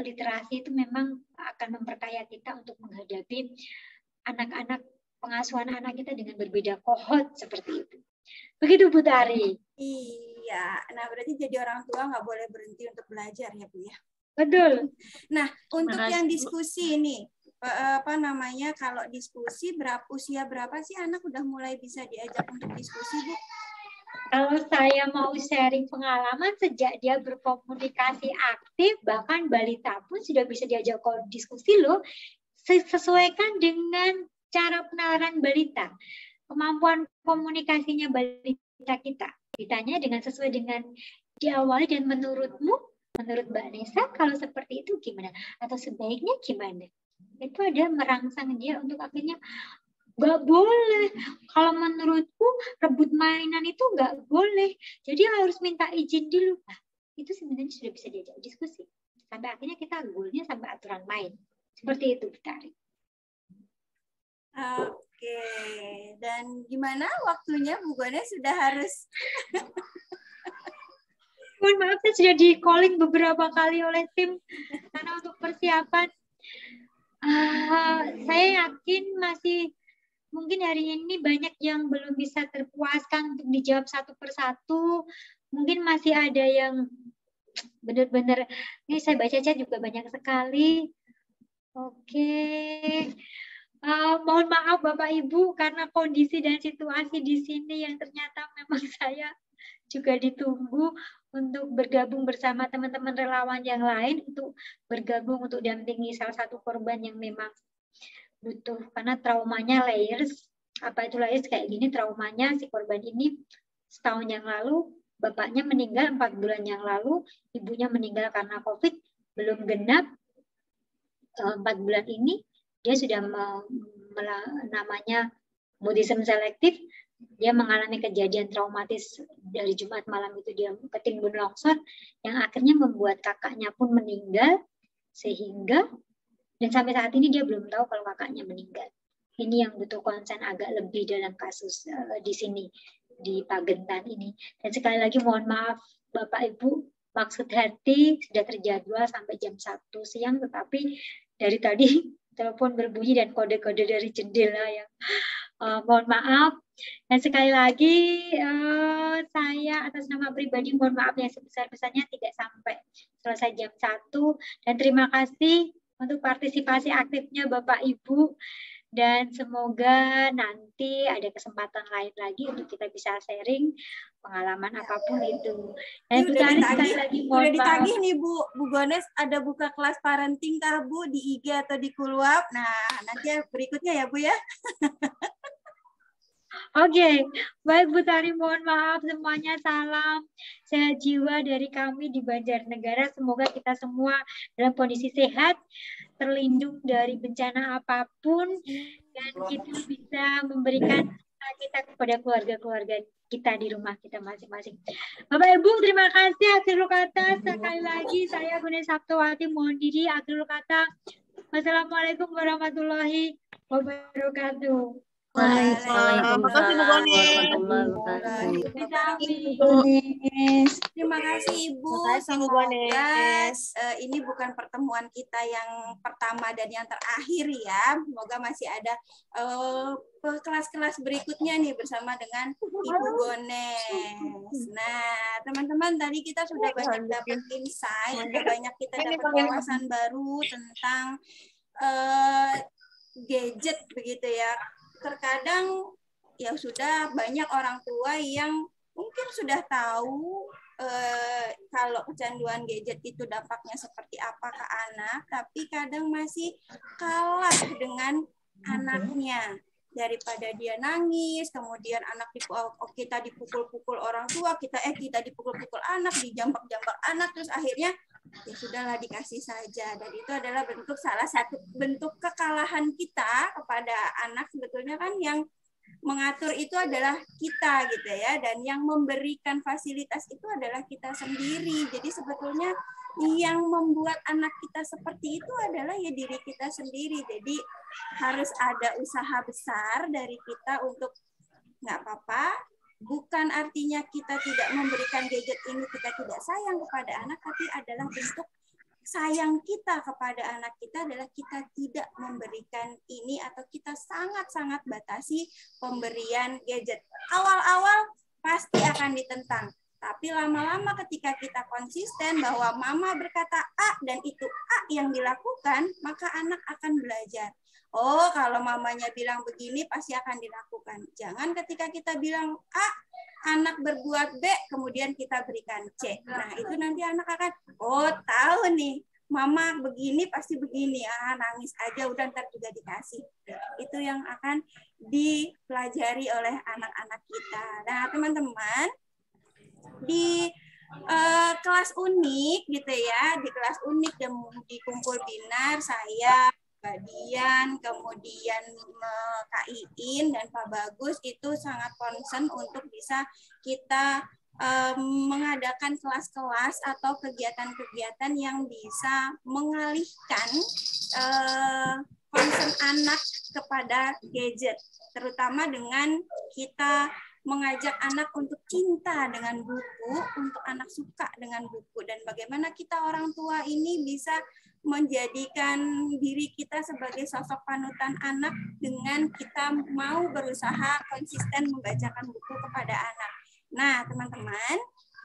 Literasi itu memang akan memperkaya kita untuk menghadapi anak-anak, pengasuhan anak kita dengan berbeda kohort seperti itu. Begitu Bu Tari. Iya. Ya, nah berarti jadi orang tua nggak boleh berhenti untuk belajar ya Bu ya. Betul. Nah, untuk kasih, yang Bu. diskusi ini, apa namanya, kalau diskusi usia berapa sih anak udah mulai bisa diajak untuk diskusi Bu? Kalau saya mau sharing pengalaman sejak dia berkomunikasi aktif, bahkan balita pun sudah bisa diajak diskusi loh. Sesuaikan dengan cara penalaran balita. Kemampuan komunikasinya balita kita. Ditanya dengan sesuai dengan diawali dan menurut Mbak Nesa, kalau seperti itu gimana? Atau sebaiknya gimana? Itu ada merangsang dia untuk akhirnya nggak boleh. Kalau menurutku rebut mainan itu nggak boleh. Jadi harus minta izin dulu. Nah, itu sebenarnya sudah bisa diajak diskusi. Sampai akhirnya kita goalnya sampai aturan main. Seperti itu, Bitari. Oke. Dan gimana waktunya Bu Gone sudah harus? Mohon maaf, saya sudah di calling beberapa kali oleh tim karena untuk persiapan. Saya yakin masih mungkin hari ini banyak yang belum bisa terpuaskan untuk dijawab satu persatu. Mungkin masih ada yang benar-benar, ini saya baca chat juga banyak sekali. Oke. Mohon maaf Bapak Ibu karena kondisi dan situasi di sini yang ternyata memang saya juga ditunggu untuk bergabung bersama teman-teman relawan yang lain untuk bergabung untuk dampingi salah satu korban yang memang butuh, karena traumanya layers. Apa itu layers kayak gini? Traumanya si korban ini setahun yang lalu bapaknya meninggal, 4 bulan yang lalu ibunya meninggal karena COVID, belum genap 4 bulan ini dia sudah namanya mutisme selektif. Dia mengalami kejadian traumatis dari Jumat malam itu, dia ketimbun longsor yang akhirnya membuat kakaknya pun meninggal, sehingga dan sampai saat ini dia belum tahu kalau kakaknya meninggal. Ini yang butuh konsen agak lebih dalam kasus di sini, di Pagentan ini. Dan sekali lagi mohon maaf Bapak Ibu, maksud hati sudah terjadwal sampai jam 1 siang, tetapi dari tadi telepon berbunyi dan kode-kode dari jendela yang mohon maaf. Dan sekali lagi saya atas nama pribadi mohon maaf yang sebesar-besarnya tidak sampai selesai jam 1. Dan terima kasih untuk partisipasi aktifnya Bapak Ibu, dan semoga nanti ada kesempatan lain lagi untuk kita bisa sharing pengalaman apapun itu. Dan Bu Tari sekali lagi mohon maaf. Ditagih nih Bu Gones, ada buka kelas parenting kah Bu di IG atau di Kuluap? Nah, nanti berikutnya ya Bu ya. Oke, baik Bu Tari, mohon maaf semuanya, salam sehat jiwa dari kami di Banjarnegara. Semoga kita semua dalam kondisi sehat, terlindung dari bencana apapun, dan kita bisa memberikan kita kepada keluarga-keluarga kita di rumah kita masing-masing. Bapak Ibu, terima kasih. Akhirul kata, sekali lagi saya Gune Sabtowati mohon diri. Akhirul kata, wassalamualaikum warahmatullahi wabarakatuh. Waalaikumsalam warahmatullahi wabarakatuh. Terima kasih Ibu. Semoga ini bukan pertemuan kita yang pertama dan yang terakhir ya. Semoga masih ada kelas-kelas berikutnya nih bersama dengan Ibu Gones. Nah, teman-teman, tadi kita sudah banyak dapat insight, sudah banyak kita dapat wawasan baru tentang gadget begitu ya. Terkadang ya sudah banyak orang tua yang mungkin sudah tahu kalau kecanduan gadget itu dampaknya seperti apa ke anak, tapi kadang masih kalah dengan anaknya. Daripada dia nangis, kemudian anak kita dipukul-pukul orang tua, kita dipukul-pukul anak, dijambak-jambak anak, terus akhirnya ya sudahlah dikasih saja. Dan itu adalah salah satu bentuk kekalahan kita kepada anak. Sebetulnya kan yang mengatur itu adalah kita gitu ya, dan yang memberikan fasilitas itu adalah kita sendiri. Jadi sebetulnya yang membuat anak kita seperti itu adalah ya diri kita sendiri. Jadi harus ada usaha besar dari kita untuk nggak apa-apa. Bukan artinya kita tidak memberikan gadget ini kita tidak sayang kepada anak, tapi adalah bentuk sayang kita kepada anak kita adalah kita tidak memberikan ini atau kita sangat-sangat batasi pemberian gadget. Awal-awal pasti akan ditentang. Tapi lama-lama ketika kita konsisten bahwa mama berkata A dan itu A yang dilakukan, maka anak akan belajar. Oh, kalau mamanya bilang begini pasti akan dilakukan. Jangan ketika kita bilang A, anak berbuat B, kemudian kita berikan C. Nah, itu nanti anak akan, oh tahu nih, mama begini pasti begini. Nangis aja, udah ntar juga dikasih. Itu yang akan dipelajari oleh anak-anak kita. Nah, teman-teman, di kelas unik gitu ya, di kelas unik dan di kumpul binar saya, Mbak Dian, kemudian Kak Iin dan Pak Bagus itu sangat concern untuk bisa kita mengadakan kelas-kelas atau kegiatan-kegiatan yang bisa mengalihkan concern anak kepada gadget, terutama dengan kita mengajak anak untuk cinta dengan buku, untuk anak suka dengan buku, dan bagaimana kita orang tua ini bisa menjadikan diri kita sebagai sosok panutan anak dengan kita mau berusaha konsisten membacakan buku kepada anak. Nah, teman-teman,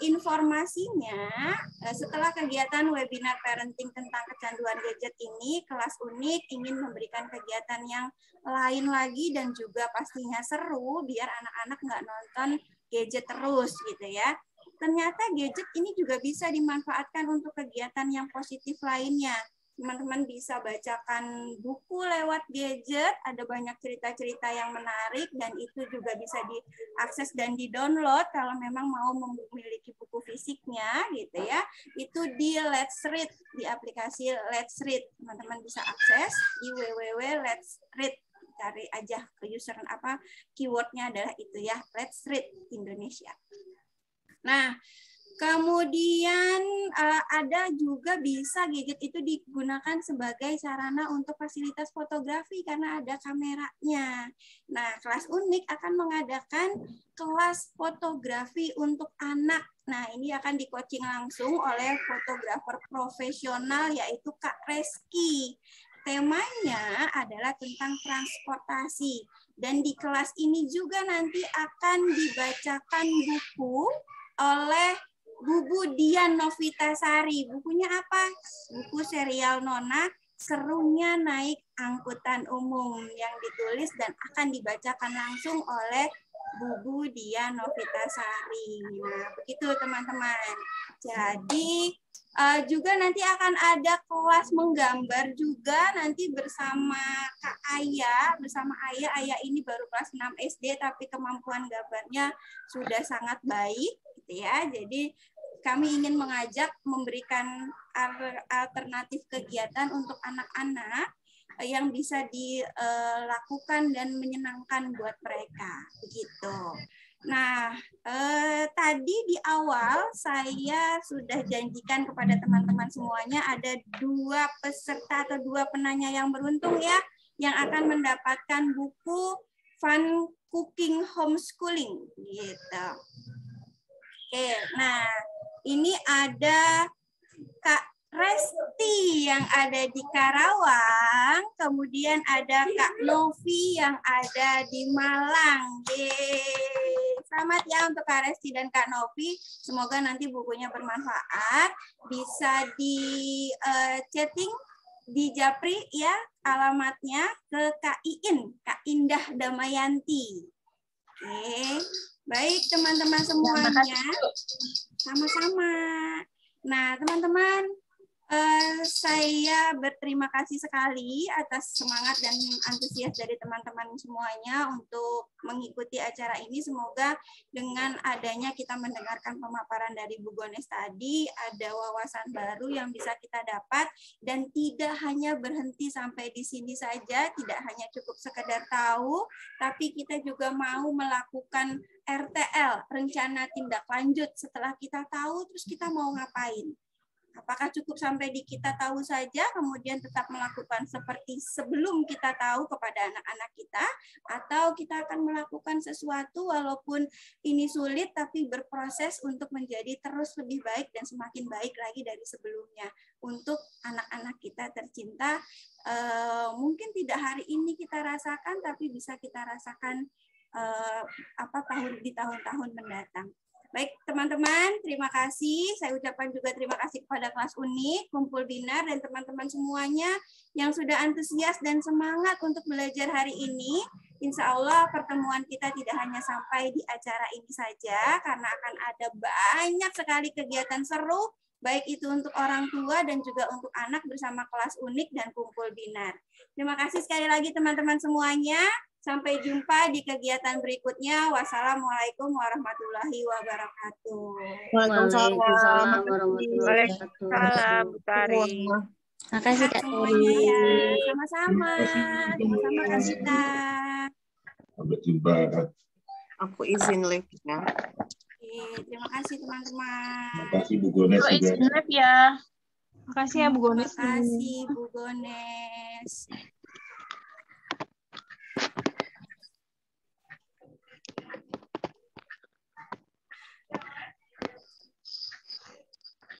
informasinya setelah kegiatan webinar parenting tentang kecanduan gadget ini, kelas unik ingin memberikan kegiatan yang lain lagi dan juga pastinya seru biar anak-anak nggak nonton gadget terus gitu ya. Ternyata gadget ini juga bisa dimanfaatkan untuk kegiatan yang positif lainnya. Teman-teman bisa bacakan buku lewat gadget, ada banyak cerita-cerita yang menarik dan itu juga bisa diakses dan di-download kalau memang mau memiliki buku fisiknya gitu ya. Itu di Let's Read, di aplikasi Let's Read. Teman-teman bisa akses di www.letsread. Cari aja ke user apa keywordnya adalah itu ya, Let's Read Indonesia. Nah, kemudian ada juga bisa gadget itu digunakan sebagai sarana untuk fasilitas fotografi karena ada kameranya. Nah, kelas unik akan mengadakan kelas fotografi untuk anak. Nah, ini akan di-coaching langsung oleh fotografer profesional yaitu Kak Reski. Temanya adalah tentang transportasi. Dan di kelas ini juga nanti akan dibacakan buku oleh Bu Dian Novitasari. Bukunya apa? Buku serial Nona, Serunya Naik Angkutan Umum, yang ditulis dan akan dibacakan langsung oleh Bu Dian Novitasari. Nah, begitu teman-teman. Jadi juga nanti akan ada kelas menggambar juga nanti bersama Kak Aya, bersama Aya. Aya ini baru kelas 6 SD tapi kemampuan gambarnya sudah sangat baik gitu ya. Jadi kami ingin mengajak memberikan alternatif kegiatan untuk anak-anak yang bisa dilakukan dan menyenangkan buat mereka begitu. Nah, tadi di awal saya sudah janjikan kepada teman-teman semuanya ada 2 peserta atau 2 penanya yang beruntung ya, yang akan mendapatkan buku Fun Cooking Homeschooling gitu. Oke, nah ini ada Kak Resti yang ada di Karawang, kemudian ada Kak Novi yang ada di Malang. Yeay. Selamat ya untuk Kak Resti dan Kak Novi. Semoga nanti bukunya bermanfaat. Bisa di chatting di Japri ya alamatnya ke Kak Iin, Kak Indah Damayanti. Oke, baik teman-teman semuanya. Sama-sama. Nah, teman-teman, saya berterima kasih sekali atas semangat dan antusias dari teman-teman semuanya untuk mengikuti acara ini. Semoga dengan adanya kita mendengarkan pemaparan dari Bu Gones tadi, ada wawasan baru yang bisa kita dapat dan tidak hanya berhenti sampai di sini saja, tidak hanya cukup sekedar tahu, tapi kita juga mau melakukan RTL, rencana tindak lanjut. Setelah kita tahu, terus kita mau ngapain? Apakah cukup sampai di kita tahu saja, kemudian tetap melakukan seperti sebelum kita tahu kepada anak-anak kita, atau kita akan melakukan sesuatu walaupun ini sulit, tapi berproses untuk menjadi terus lebih baik dan semakin baik lagi dari sebelumnya. Untuk anak-anak kita tercinta, mungkin tidak hari ini kita rasakan, tapi bisa kita rasakan di tahun-tahun mendatang. Baik teman-teman, terima kasih. Saya ucapkan juga terima kasih kepada kelas unik, kumpul binar, dan teman-teman semuanya yang sudah antusias dan semangat untuk belajar hari ini. Insya Allah pertemuan kita tidak hanya sampai di acara ini saja, karena akan ada banyak sekali kegiatan seru, baik itu untuk orang tua dan juga untuk anak bersama kelas unik dan kumpul binar. Terima kasih sekali lagi teman-teman semuanya. Sampai jumpa di kegiatan berikutnya. Wassalamualaikum warahmatullahi wabarakatuh. Waalaikumsalam warahmatullahi wabarakatuh. Waalaikumsalam, Bu Tari. Makasih Kak Semuanya Tari. ya. Sama-sama. Sama-sama Kak Sita. Sampai jumpa. Aku izin live ya. Oke, terima kasih teman-teman. Terima kasih Bu Gones Aku juga. izin live ya. Makasih ya Bu Gones. Terima kasih Bu Gones.